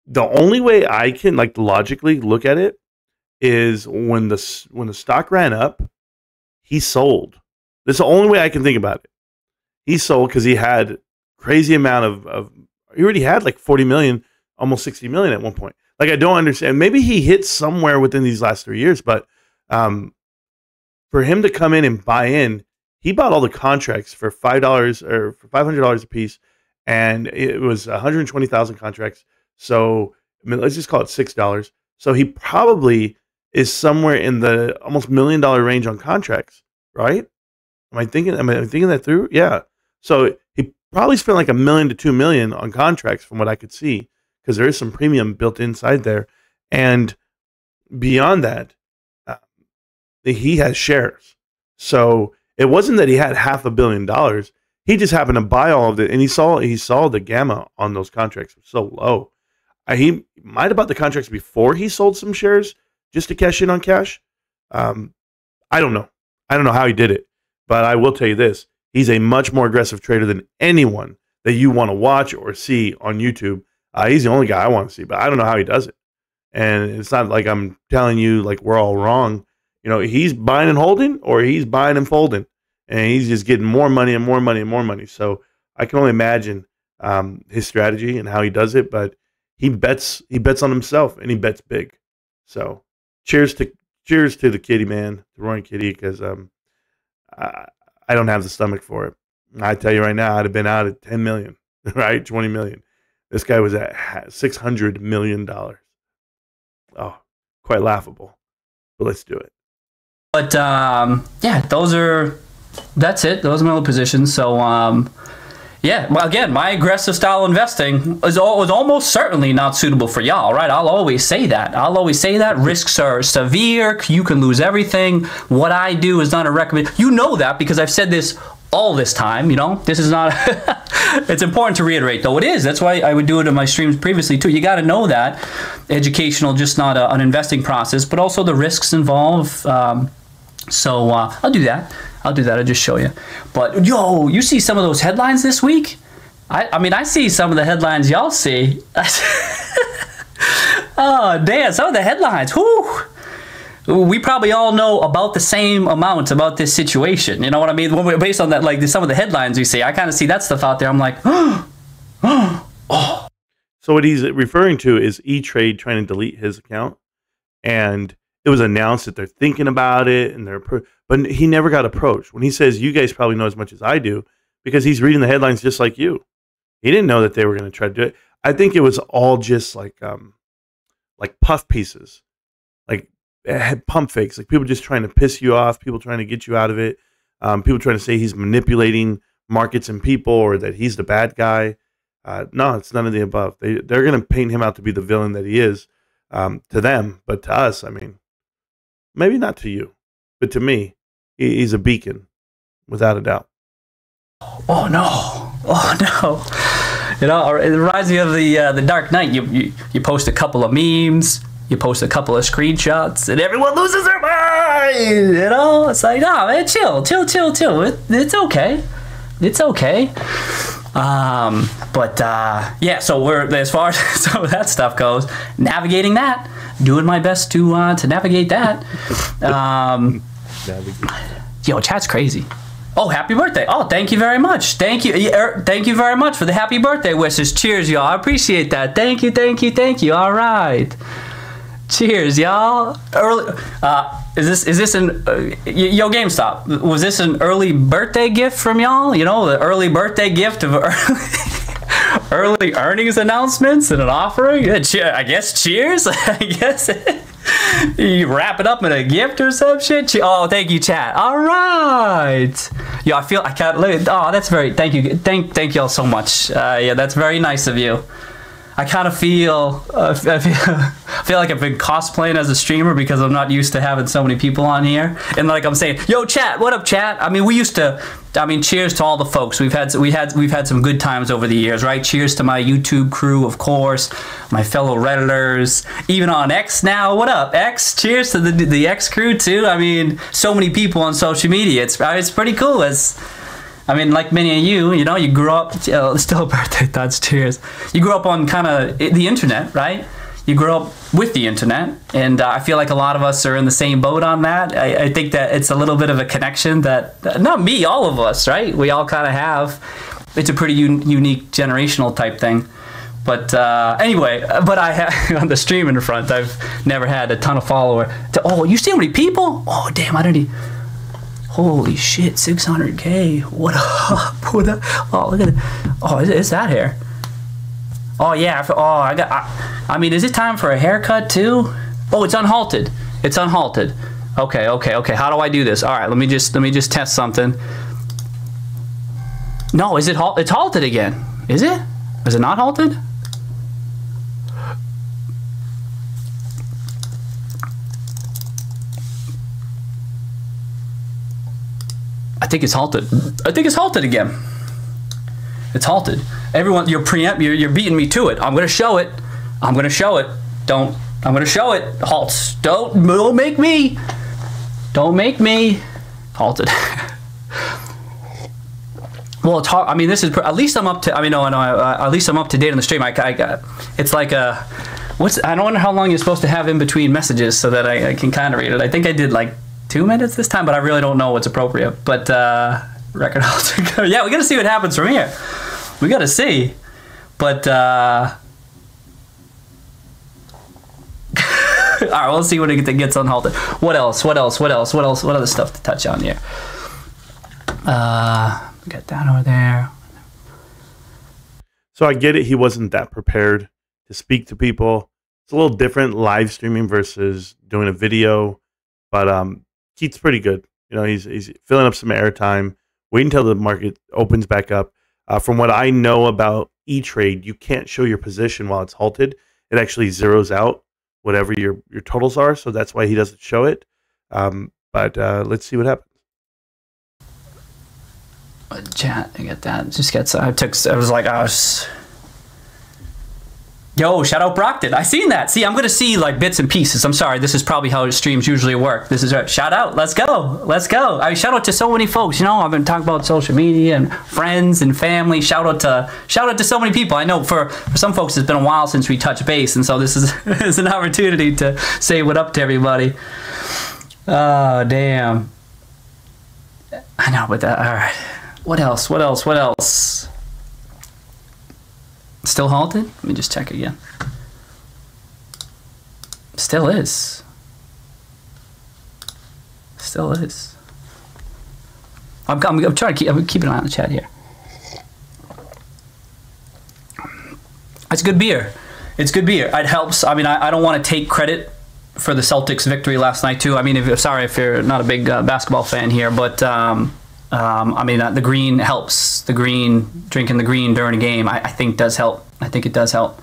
Speaker 1: the only way I can logically look at it is when the stock ran up, he sold. That's the only way I can think about it. He sold because he had crazy amount of he already had like 40 million, almost 60 million at one point. Like, I don't understand. Maybe he hit somewhere within these last 3 years, but for him to come in and buy in, he bought all the contracts for $5 or for $500 a piece. And it was 120,000 contracts. So, I mean, let's just call it $6. So he probably is somewhere in the almost $1 million range on contracts, right? Am I thinking that through? Yeah. So he probably spent like $1 million to $2 million on contracts from what I could see, because there is some premium built inside there. And beyond that, he has shares. So it wasn't that he had $500 million. He just happened to buy all of it, and he saw the gamma on those contracts was so low. He might have bought the contracts before he sold some shares just to cash in on cash. I don't know. I don't know how he did it, but I will tell you this: he's a much more aggressive trader than anyone that you want to watch or see on YouTube. He's the only guy I want to see, but I don't know how he does it. And it's not like I'm telling you like we're all wrong. You know, he's buying and holding, or he's buying and folding. And he's just getting more money and more money and more money. So I can only imagine his strategy and how he does it. But he bets on himself, and he bets big. So cheers to the kitty, man, the roaring kitty, because I don't have the stomach for it. I tell you right now, I'd have been out at 10 million, right? 20 million. This guy was at $600 million. Oh, quite laughable. But let's do it.
Speaker 2: But yeah, that's it. Those are my little positions. So, yeah, well, again, my aggressive style investing is almost certainly not suitable for y'all, right? I'll always say that. Risks are severe. You can lose everything. What I do is not a recommend. You know that because I've said this all this time. You know, this is not. It's important to reiterate, though. It is. That's why I would do it in my streams previously too. You got to know that educational, just not an investing process, but also the risks involved. So I'll do that. I'll just show you. But yo, you see some of those headlines this week? I mean, I see some of the headlines y'all see. Oh, damn, some of the headlines. Whoo. We probably all know about the same amount about this situation. You know what I mean? Based on that, like some of the headlines we see, I kind of see that stuff out there. I'm like, oh.
Speaker 1: So what he's referring to is E-Trade trying to delete his account. And it was announced that they're thinking about it, and but he never got approached. When he says, you guys probably know as much as I do, because he's reading the headlines just like you. He didn't know that they were going to try to do it. I think it was all just like puff pieces. Like pump fakes, like people just trying to piss you off, people trying to get you out of it, people trying to say he's manipulating markets and people, or that he's the bad guy. No, it's none of the above. They're going to paint him out to be the villain that he is, to them, but to us, I mean, maybe not to you, but to me, he's a beacon, without a doubt.
Speaker 2: Oh no! Oh no! You know, it reminds me of the Dark Knight. You post a couple of memes, you post a couple of screenshots, and everyone loses their mind. You know, it's like, oh man, chill. It's okay. It's okay. Yeah. So we're, as far as some of that stuff goes, navigating that, doing my best to navigate that. Yo, chat's crazy. Oh, happy birthday. Oh, thank you very much. Thank you very much for the happy birthday wishes. Cheers, y'all. I appreciate that. Thank you. All right. Cheers, y'all. Early, is this an yo GameStop? Was this an early birthday gift from y'all? You know, the early birthday gift of early earnings announcements and an offering? Yeah, I guess cheers. I guess you wrap it up in a gift or some shit. Oh, thank you, chat. All right. Yo, I can't live. Oh, that's very, thank you. Thank y'all so much. Yeah, that's very nice of you. I kind of feel, I feel like I've been cosplaying as a streamer because I'm not used to having so many people on here. And like I'm saying, yo, chat, what up, chat? I mean, cheers to all the folks. We've had some good times over the years, right? Cheers to my YouTube crew, of course, my fellow Redditors, even on X now. What up, X? Cheers to the X crew too. I mean, so many people on social media. It's pretty cool. I mean, like many of you know, you grew up, still birthday thoughts, cheers. You grew up on kind of the internet, right? You grew up with the internet, and I feel like a lot of us are in the same boat on that. I think that it's a little bit of a connection that, not me, all of us, right? We all kind of have. It's a pretty unique generational type thing. But anyway, I have, on the stream in front, I've never had a ton of followers. Oh, you see how many people? Oh, damn, I didn't even... Holy shit, 600K. What up? What up? Oh, look at it. Oh, is that hair? Oh, yeah. I mean, is it time for a haircut, too? Oh, it's unhalted. It's unhalted. Okay. How do I do this? All right, let me just test something. No, is it it's halted again? Is it? Is it not halted? I think it's halted. I think it's halted again. It's halted. Everyone, you're beating me to it. I'm gonna show it. I'm gonna show it. I'm gonna show it. Halts. Don't make me. Don't make me. Halted. Well, it's hard. I mean, this is at least I'm up to. I mean, no, at least I'm up to date on the stream. I got. It's like a. I don't know how long you're supposed to have in between messages so that I can kind of read it. I think I did like 2 minutes this time, but I really don't know what's appropriate. But record halter. Yeah, we got to see what happens from here. We got to see. But all right, well, let's see when it gets unhalted. What else? What other stuff to touch on here? We got that over there.
Speaker 1: So I get it. He wasn't that prepared to speak to people. It's a little different live streaming versus doing a video, but Keith's pretty good. You know, he's filling up some airtime. Wait until the market opens back up. From what I know about E-Trade, you can't show your position while it's halted. It actually zeroes out whatever your totals are, so that's why he doesn't show it. But let's see what happens.
Speaker 2: Chat, I get that. Just gets. I was like, yo, shout out Brockton. I seen that. See, I'm gonna see like bits and pieces. I'm sorry. This is probably how streams usually work. This is shout out. Let's go. Let's go. I mean, shout out to so many folks. You know, I've been talking about social media and friends and family. Shout out to so many people. I know for some folks it's been a while since we touched base, and so this is an opportunity to say what up to everybody. Oh damn. I know, but that. All right. What else? Still halted? Let me just check again. Still is. I'm trying to keep an eye on the chat here. It's good beer. It helps. I mean, I don't want to take credit for the Celtics victory last night too. I mean, sorry if you're not a big basketball fan here, but I mean, the green helps. The green, drinking the green during a game, I think does help. I think it does help.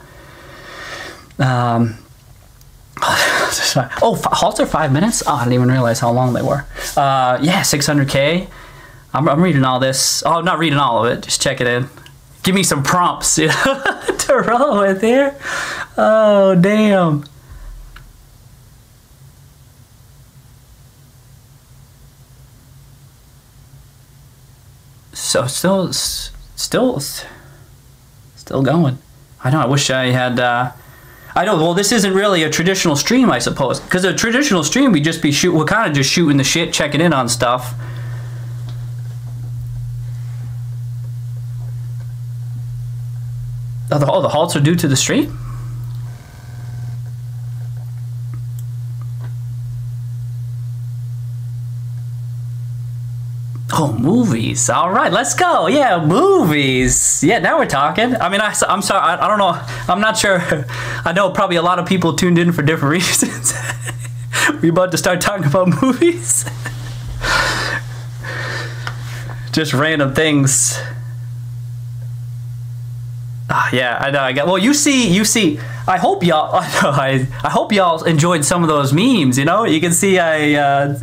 Speaker 2: Halts are 5 minutes? Oh, I didn't even realize how long they were. Yeah, 600K. I'm reading all this. Oh, I'm not reading all of it. Just check it in. Give me some prompts, you know, to roll with here. Oh, damn. So still going. I know. I wish I had. I know. Well, this isn't really a traditional stream, I suppose, because a traditional stream we'd just be we're kind of just shooting the shit, checking in on stuff. Oh, the halts are due to the stream? Oh, movies. All right, let's go. Yeah, movies. Yeah, now we're talking. I mean, I'm sorry. I don't know. I'm not sure. I know probably a lot of people tuned in for different reasons. We about to start talking about movies. Just random things. Yeah, I know. I got. Well, you see. I hope y'all. I hope y'all enjoyed some of those memes. You know, you can see I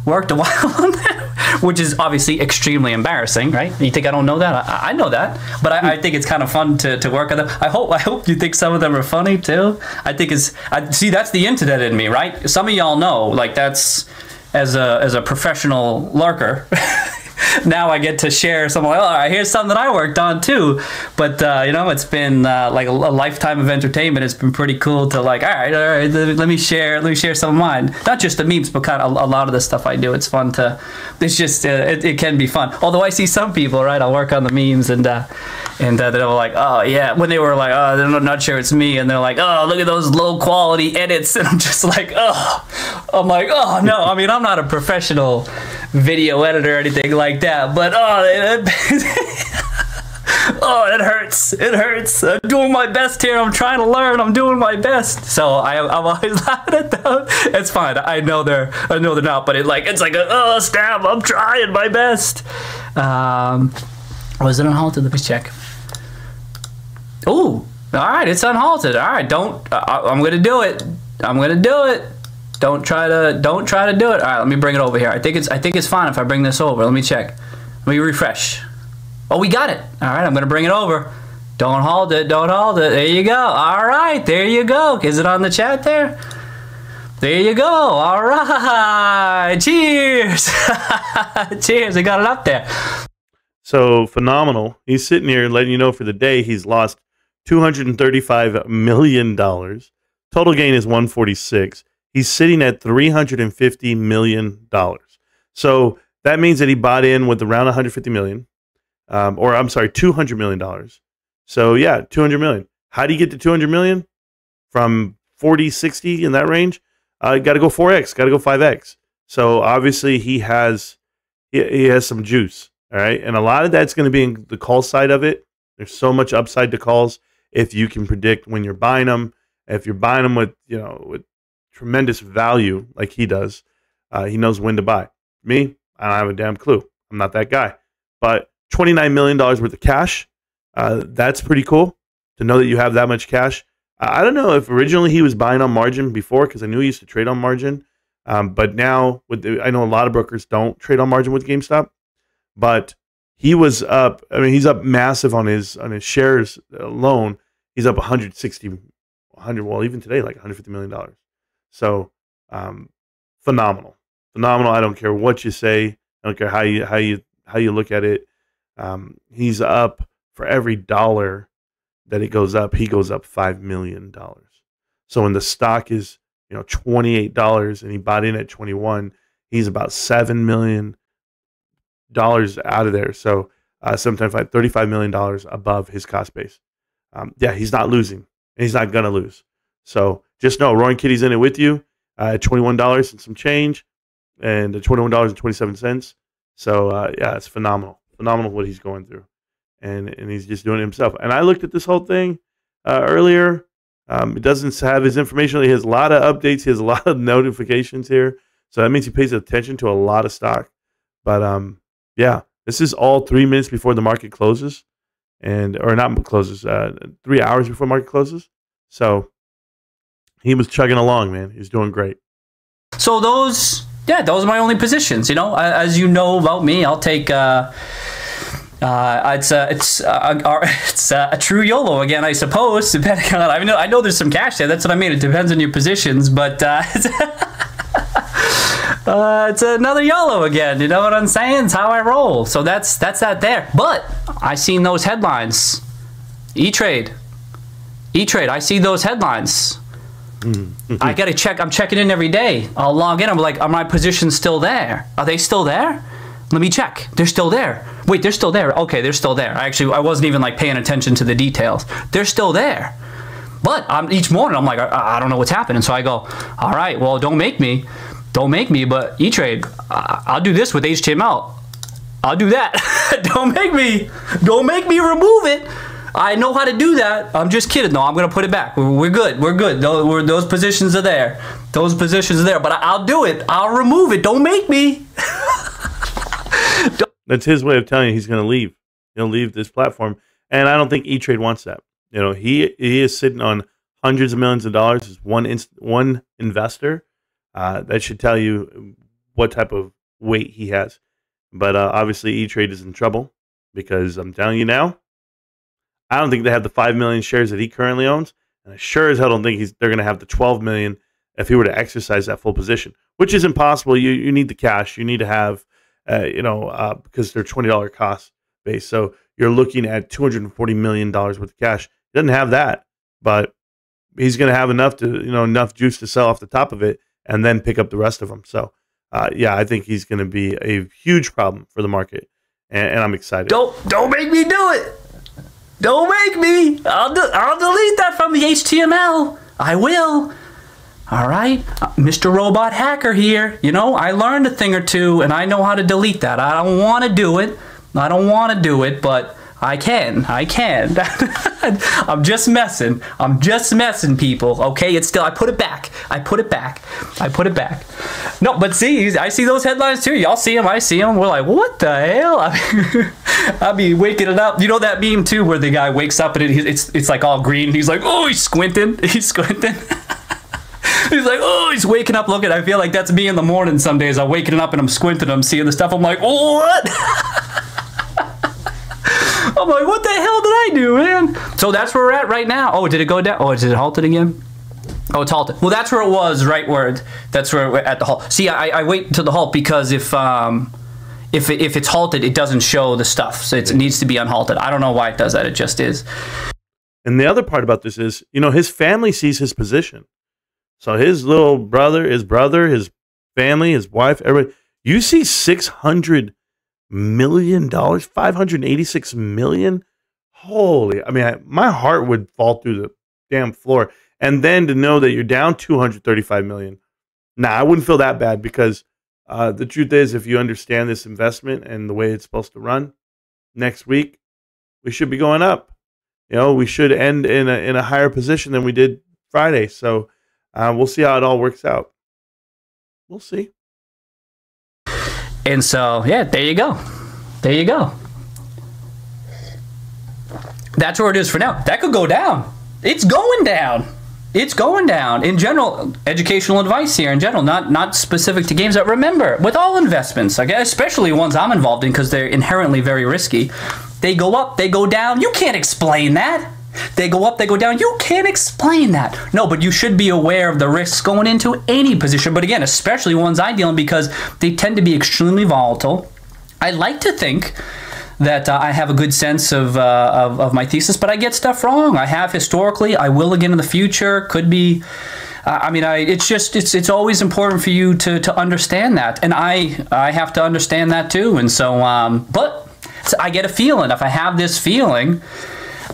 Speaker 2: worked a while on that, which is obviously extremely embarrassing, right? You think I don't know that? I know that, but I think it's kind of fun to work on them. I hope you think some of them are funny too. I think see, that's the internet in me, right? Some of y'all know, like, that's as a professional lurker. Now I get to share something like, oh, here's something that I worked on too. But you know, it's been like a lifetime of entertainment. It's been pretty cool to, like, all right, let me share some of mine. Not just the memes, but kind of a lot of the stuff I do. It's fun to. It's just it can be fun. Although I see some people, right? I'll work on the memes and they're like, oh yeah, when they were like, oh, they're not sure it's me, and they're like, oh, look at those low quality edits, and I'm just like, oh, I'm like, oh no, I mean, I'm not a professional video editor or anything like that, but oh, it hurts. It hurts. I'm doing my best here. I'm trying to learn. I'm doing my best. So I'm always laughing at them. It's fine. I know they're not, but it's like a stab. I'm trying my best. Was it unhalted? Let me check. Ooh, all right, it's unhalted. All right, I'm gonna do it. I'm gonna do it. Don't try to do it. All right, let me bring it over here. I think it's fine if I bring this over. Let me check. Let me refresh. Oh, we got it. All right, I'm gonna bring it over. Don't hold it. Don't hold it. There you go. All right, there you go. Is it on the chat there? There you go. All right. Cheers. Cheers. I got it up there.
Speaker 1: So phenomenal. He's sitting here letting you know for the day he's lost $235 million. Total gain is 146. He's sitting at $350 million. So that means that he bought in with around $150 million. Or I'm sorry, $200 million. So yeah, $200 million. How do you get to $200 million? From 40, 60 in that range? Got to go 4x, got to go 5x. So obviously he has some juice. All right. And a lot of that's going to be in the call side of it. There's so much upside to calls if you can predict when you're buying them. If you're buying them with tremendous value like he does, he knows when to buy. Me, I don't have a damn clue. I'm not that guy. But $29 million worth of cash, that's pretty cool to know that you have that much cash. I don't know if originally he was buying on margin before, because I knew he used to trade on margin. But now I know a lot of brokers don't trade on margin with GameStop. But he was up. I mean, he's up massive on his shares alone. He's up 100. Well, even today, like $150 million. So phenomenal. I don't care what you say. I don't care how you look at it. He's up for every dollar that it goes up. He goes up $5 million. So when the stock is $28 and he bought in at 21, he's about $7 million out of there. So sometimes like $35 million above his cost base. Yeah, he's not losing, and he's not gonna lose. So just know, Roaring Kitty's in it with you at $21 and some change, and $21.27. So yeah, it's phenomenal what he's going through, and he's just doing it himself. And I looked at this whole thing earlier. It doesn't have his information. He has a lot of updates. He has a lot of notifications here. So that means he pays attention to a lot of stock. But yeah, this is all 3 minutes before the market closes, or not closes, 3 hours before market closes. So he was chugging along, man. He's doing great.
Speaker 2: So those are my only positions. You know, as you know about me, I'll take. It's a true YOLO again, I suppose. Depending on, I know there's some cash there. That's what I mean. It depends on your positions, but it's another YOLO again. You know what I'm saying? It's how I roll. So that's that there. But I seen those headlines. E-Trade. I see those headlines. I gotta check. I'm checking in every day. I'll log in. I'm like, are my positions still there? Are they still there? Let me check. They're still there. Wait, they're still there. Okay, they're still there. I wasn't even like paying attention to the details. They're still there. But each morning I'm like, I don't know what's happening. So I go, all right, well, don't make me, but E-Trade, I'll do this with HTML. I'll do that. Don't make me remove it. I know how to do that. I'm just kidding. No, I'm going to put it back. We're good. Those positions are there. But I'll do it. I'll remove it. Don't make me.
Speaker 1: That's his way of telling you he's going to leave. He'll leave this platform. And I don't think E-Trade wants that. You know, he is sitting on hundreds of millions of dollars as one investor. That should tell you what type of weight he has. But obviously E-Trade is in trouble because I'm telling you now, I don't think they have the 5 million shares that he currently owns, and I sure as hell don't think they're going to have the 12 million if he were to exercise that full position, which is impossible. You need the cash. You need to have, because they're $20 cost base. So you're looking at $240 million worth of cash. He doesn't have that, but he's going to have enough juice to sell off the top of it and then pick up the rest of them. So yeah, I think he's going to be a huge problem for the market, and I'm excited.
Speaker 2: Don't make me do it. Don't make me. I'll delete that from the HTML. I will. All right. Mr. Robot Hacker here. You know, I learned a thing or two, and I know how to delete that. I don't want to do it. But I can. I'm just messing, people. Okay, it's still. I put it back. No, but see, I see those headlines too. Y'all see them. I see them. We're like, what the hell? I'll be waking it up. You know that meme too, where the guy wakes up and it's like all green. He's like, oh, he's squinting. He's like, oh, he's waking up looking. I feel like that's me in the morning some days. I'm waking up and I'm squinting. I'm seeing the stuff. I'm like, what? I'm like, what the hell did I do, man? So that's where we're at right now. Oh, did it go down? Oh, is it halted again? Oh, it's halted. Well, that's where it was, right where that's where we're at the halt. See, I wait until the halt because if it's halted, it doesn't show the stuff. So it needs to be unhalted. I don't know why it does that. It just is.
Speaker 1: And the other part about this is, you know, his family sees his position. So his little brother, his family, his wife, everybody. You see $600 million, $586 million. Holy! I mean, my heart would fall through the damn floor. And then to know that you're down $235 million. Nah, I wouldn't feel that bad because the truth is, if you understand this investment and the way it's supposed to run, next week we should be going up. You know, we should end in a higher position than we did Friday. So we'll see how it all works out. We'll see.
Speaker 2: And so, yeah, there you go. That's where it is for now. That could go down. It's going down. In general, educational advice here in general, not specific to games. But remember, with all investments, okay, especially ones I'm involved in because they're inherently very risky, they go up, they go down. You can't explain that. They go up, they go down. You can't explain that. No, but you should be aware of the risks going into any position. But again, especially ones I deal in because they tend to be extremely volatile. I like to think that I have a good sense of my thesis, but I get stuff wrong. I have historically. I will again in the future. Could be. It's always important for you to understand that, and I have to understand that too. And so, but I get a feeling. If I have this feeling,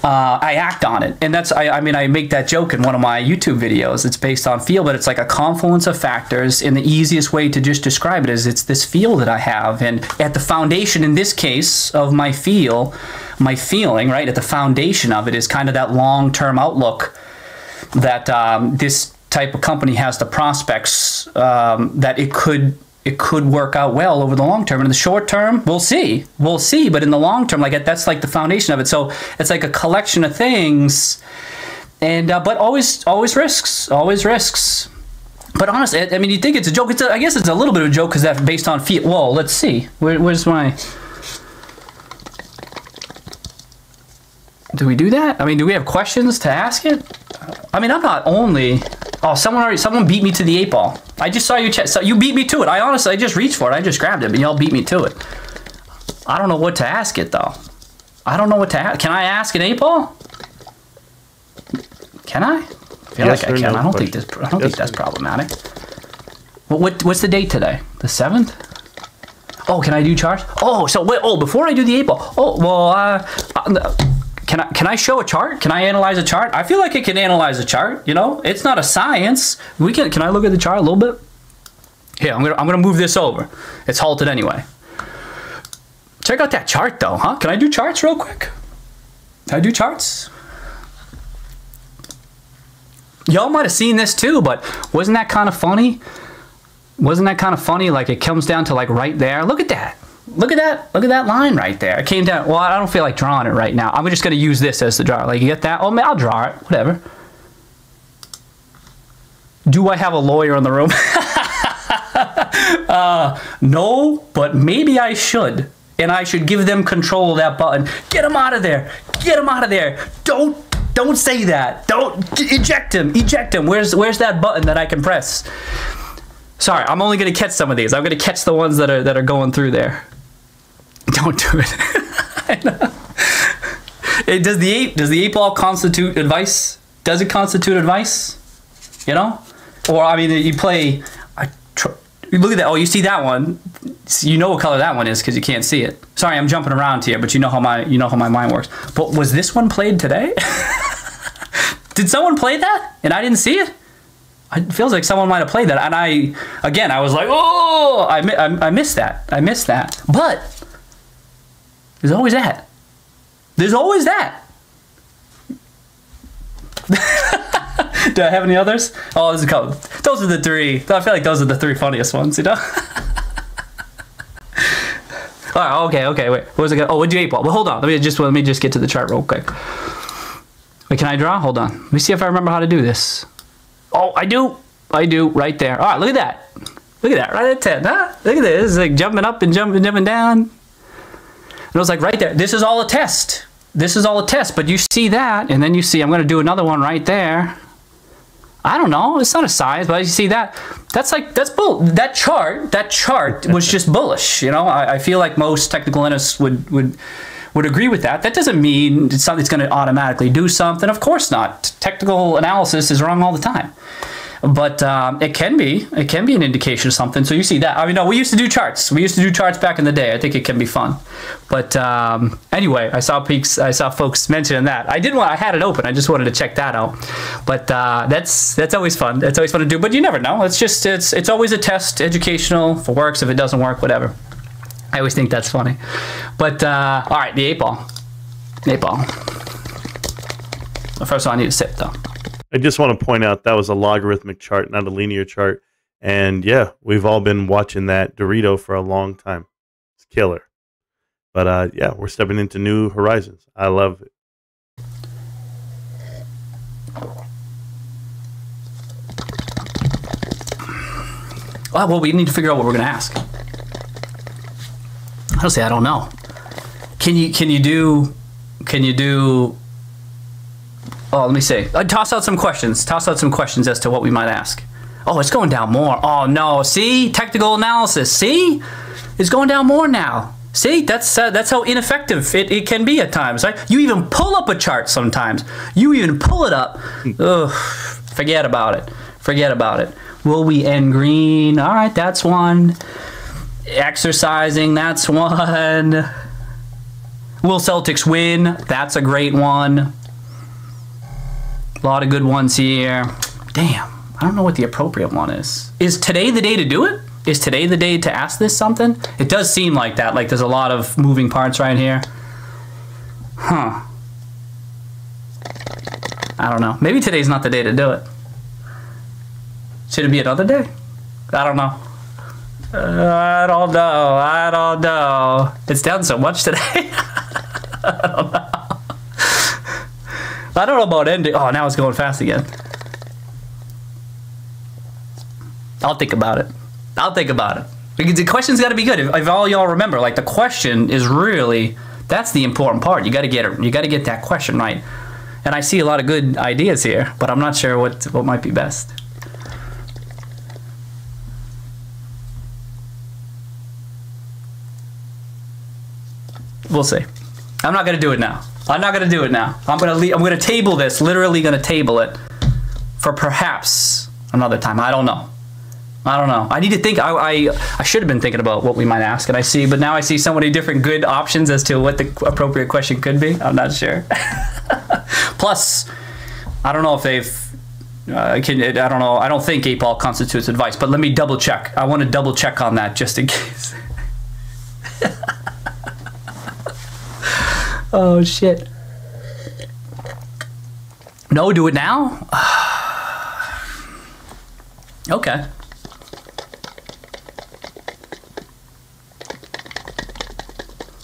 Speaker 2: I act on it. And that's, I make that joke in one of my YouTube videos. It's based on feel, but it's like a confluence of factors. And the easiest way to just describe it is it's this feel that I have. And at the foundation, in this case, of my feeling, right, at the foundation of it is kind of that long-term outlook that this type of company has the prospects that it could work out well over the long term. In the short term, we'll see. But in the long term, like that's like the foundation of it. So it's like a collection of things, and but always risks. But honestly, I mean, you think it's a joke. I guess it's a little bit of a joke because that's based on fiat. Whoa, let's see. Where's my... Do we do that? I mean, do we have questions to ask it? I mean, I'm not only... Oh, someone beat me to the 8-ball. I just saw you chat. So you beat me to it. I just reached for it. I just grabbed it, but y'all beat me to it. I don't know what to ask it, though. I don't know what to ask. Can I ask an 8-ball? Can I? I feel like I can. I don't think that's problematic. What's the date today? The 7th? Oh, can I do charts? Oh, so wait. Oh, before I do the 8-ball. Oh, well, can I show a chart? Can I analyze a chart? I feel like I can analyze a chart. You know, it's not a science. Can I look at the chart a little bit? Here, I'm gonna move this over. It's halted anyway. Check out that chart, though, huh? Can I do charts real quick? Can I do charts? Y'all might have seen this too, but wasn't that kind of funny? Wasn't that kind of funny? Like it comes down to like right there. Look at that. Look at that. Look at that line right there. It came down. Well, I don't feel like drawing it right now. I'm just going to use this as the draw. Like you get that? Oh, man, I'll draw it. Whatever. Do I have a lawyer in the room? No, but maybe I should. And I should give them control of that button. Get him out of there. Get him out of there. Don't say that. Don't eject him. Eject him. Where's that button that I can press? Sorry, I'm only going to catch some of these. I'm going to catch the ones that are going through there. Don't do it. I know. Does the 8-ball constitute advice? Does it constitute advice? You know? Or I mean, you play. Look at that. Oh, you see that one? You know what color that one is because you can't see it. Sorry, I'm jumping around here, but you know how my mind works. But was this one played today? Did someone play that and I didn't see it? It feels like someone might have played that, and I was like, oh, I missed that. I missed that. But there's always that. There's always that. Do I have any others? Oh, there's a couple. Those are the three. I feel like those are the three funniest ones, you know? All right, okay, wait. What was it? Oh, what'd you 8-ball? Well, hold on. Let me just get to the chart real quick. Wait, can I draw? Hold on. Let me see if I remember how to do this. Oh, I do, right there. All right, look at that. Look at that, right at 10, huh? Look at this. It's like jumping up and jumping down. And it was like right there. This is all a test. This is all a test, but you see that, and then you see, I'm going to do another one right there. I don't know. It's not a size, but you see that. That's bull. That chart was just bullish. You know, I feel like most technical analysts would agree with that. That doesn't mean it's something that's going to automatically do something. Of course not. Technical analysis is wrong all the time. But it can be an indication of something. So you see that. I mean, no, we used to do charts. We used to do charts back in the day. I think it can be fun. But anyway, I saw folks mentioning that. I had it open. I just wanted to check that out. But that's always fun. That's always fun to do. But you never know. It's always a test, educational. If it works, if it doesn't work, whatever. I always think that's funny. But all right, the 8-ball. 8-ball. Well, first of all, I need to sit though.
Speaker 1: I just want to point out that was a logarithmic chart, not a linear chart. And yeah, we've all been watching that Dorito for a long time. It's killer. But yeah, we're stepping into new horizons. I love it.
Speaker 2: Well, we need to figure out what we're going to ask. Honestly, I don't know. Can you do? Oh, let me see. Toss out some questions. Toss out some questions as to what we might ask. Oh, it's going down more. Oh no! See, technical analysis. See, it's going down more now. See, that's how ineffective it can be at times. Right? You even pull up a chart sometimes. You even pull it up. Ugh, forget about it. Forget about it. Will we end green? All right, that's one. Exercising, that's one. Will Celtics win? That's a great one. A lot of good ones here. Damn, I don't know what the appropriate one is. Is today the day to do it? Is today the day to ask this something? It does seem like that. Like there's a lot of moving parts right here. Huh. I don't know. Maybe today's not the day to do it. Should it be another day? I don't know. I don't know. I don't know. It's down so much today. I don't know. I don't know about ending. Oh, now it's going fast again. I'll think about it. I'll think about it. Because the question's got to be good. If all y'all remember, like the question is really, that's the important part. You got to get it. You got to get that question right. And I see a lot of good ideas here, but I'm not sure what might be best. We'll see. I'm not gonna do it now. I'm not gonna do it now. I'm gonna table this. Literally gonna table it for perhaps another time. I don't know. I don't know. I need to think. I should have been thinking about what we might ask, and I see. But now I see so many different good options as to what the appropriate question could be. I'm not sure. Plus, I don't know if they've. I don't know. I don't think 8-ball constitutes advice. But let me double check. I want to double check on that just in case. Oh, shit. No, do it now? Okay.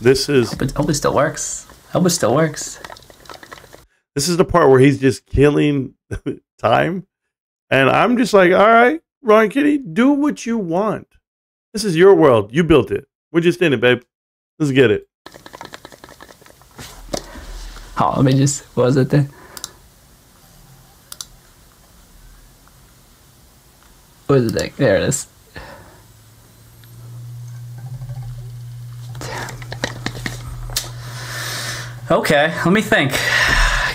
Speaker 1: This is...
Speaker 2: Hope it still works. Hope it still works.
Speaker 1: This is the part where he's just killing time. And I'm just like, all right, Ron Kitty, do what you want. This is your world. You built it. We're just in it, babe. Let's get it.
Speaker 2: Oh, let me just, what was it there? What is the thing? There it is. Okay, let me think.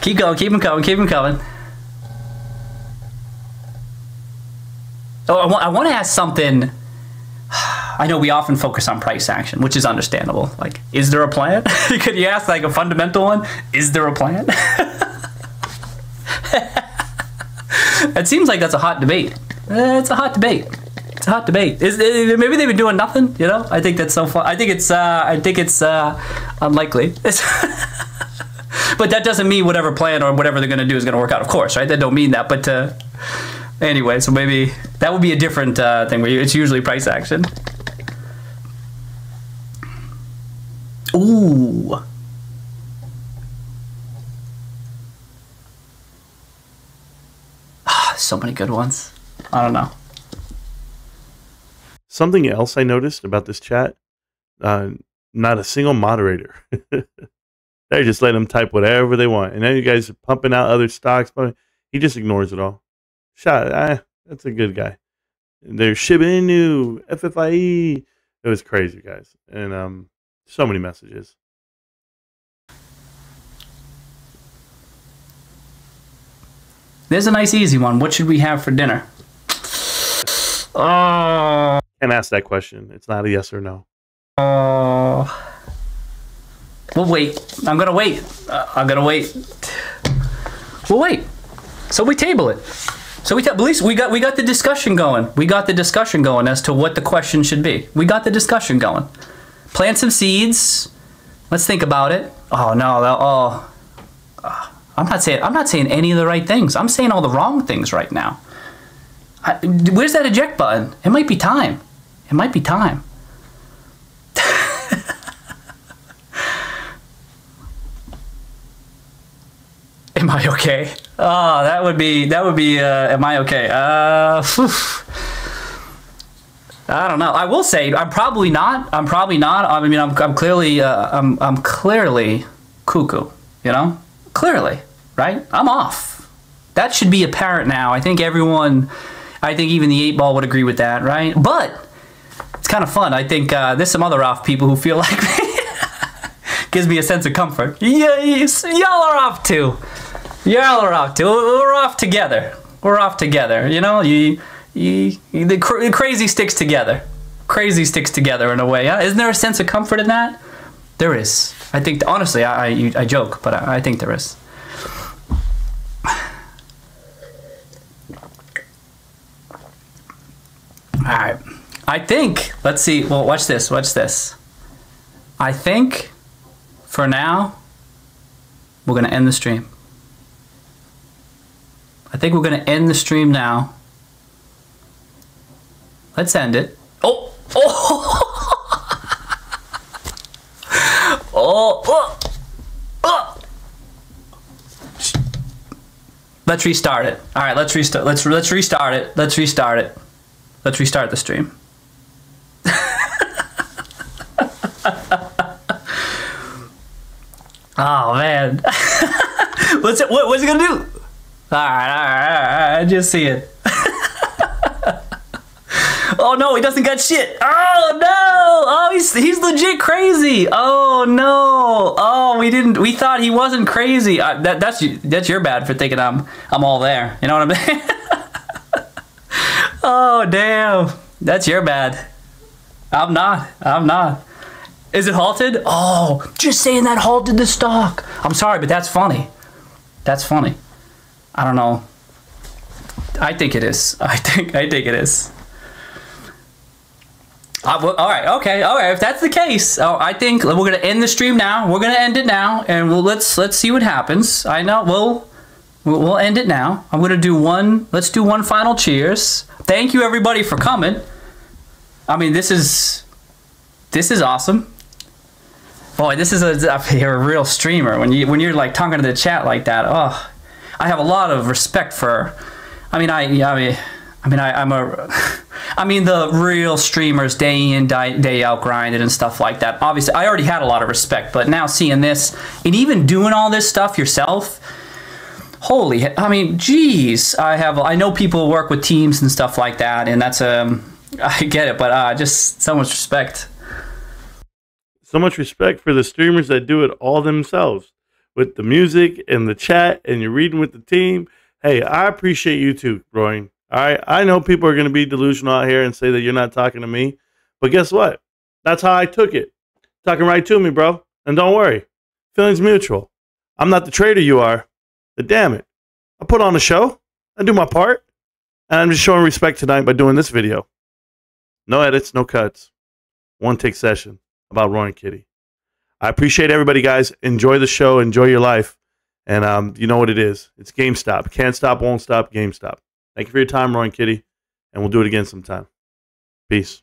Speaker 2: Keep going, keep them coming, keep them coming. Oh, I want to ask something. I know we often focus on price action, which is understandable. Like, is there a plan? Could you ask like a fundamental one? Is there a plan? It seems like that's a hot debate. It's a hot debate. It's a hot debate. Maybe they've been doing nothing. You know, I think that's so fun. I think it's unlikely. But that doesn't mean whatever plan or whatever they're going to do is going to work out. Of course, right? That don't mean that. But anyway, so maybe that would be a different thing where it's usually price action. Ooh. So many good ones. I don't know.
Speaker 1: Something else I noticed about this chat, not a single moderator. They just let them type whatever they want. And then you guys are pumping out other stocks. But he just ignores it all. That's a good guy. There's Shiba Inu, FFIE. It was crazy, guys. And so many messages.
Speaker 2: There's a nice easy one. What should we have for dinner?
Speaker 1: Can't ask that question. It's not a yes or no.
Speaker 2: We'll wait. I'm gonna wait. I'm gonna wait. We'll wait. So we table it. So at least we got the discussion going. We got the discussion going as to what the question should be. We got the discussion going. Plant some seeds. Let's think about it. Oh no. I'm not saying any of the right things. I'm saying all the wrong things right now. Where's that eject button? It might be time. It might be time. Am I okay? Oh, that would be, am I okay? I don't know. I will say, I'm probably not. I mean, I'm clearly, I'm clearly cuckoo, you know? Clearly, right? I'm off. That should be apparent now. I think even the 8-ball would agree with that, right? But it's kind of fun. I think there's some other off people who feel like me. Gives me a sense of comfort. Yeah, y'all are off too. Y'all are off too. We're off together. We're off together. You know, the crazy sticks together. Crazy sticks together in a way. Huh? Isn't there a sense of comfort in that? There is. I think, honestly, I joke, but I think there is. All right. I think, let's see. Well, watch this. Watch this. I think, for now, we're going to end the stream. I think we're going to end the stream now. Let's end it. Oh! Let's restart it. All right, let's restart. Let's restart it. Let's restart it. Let's restart the stream. Oh man. What's it gonna do? All right. I just see it. Oh no, he doesn't got shit. Oh no! Oh, he's legit crazy. Oh no! Oh, we thought he wasn't crazy. That's your bad for thinking I'm all there. You know what I mean? Oh damn! That's your bad. I'm not. Is it halted? Oh, just saying that halted the stock. I'm sorry, but that's funny. That's funny. I don't know. I think it is. I think it is. All right, okay, all right. If that's the case, I think we're gonna end the stream now. We're gonna end it now, and let's see what happens. I know we'll end it now. I'm gonna do one. Let's do one final cheers. Thank you everybody for coming. I mean, this is awesome. Boy, this is you're a real streamer when you're like talking to the chat like that. Oh, I have a lot of respect for. I mean, the real streamers, day in, day out, grinding and stuff like that. Obviously, I already had a lot of respect, but now seeing this and even doing all this stuff yourself, holy, I mean, geez, I know people work with teams and stuff like that, and that's I get it, but just so much respect.
Speaker 1: So much respect for the streamers that do it all themselves with the music and the chat, and you're reading with the team. Hey, I appreciate you too, Roy. All right, I know people are going to be delusional out here and say that you're not talking to me, but guess what? That's how I took it. Talking right to me, bro. And don't worry, feelings mutual. I'm not the traitor you are, but damn it, I put on a show. I do my part, and I'm just showing respect tonight by doing this video. No edits, no cuts. One take session about Roy and Kitty. I appreciate everybody, guys. Enjoy the show. Enjoy your life. And you know what it is. It's GameStop. Can't stop, won't stop, GameStop. Thank you for your time, Roy and Kitty. And we'll do it again sometime. Peace.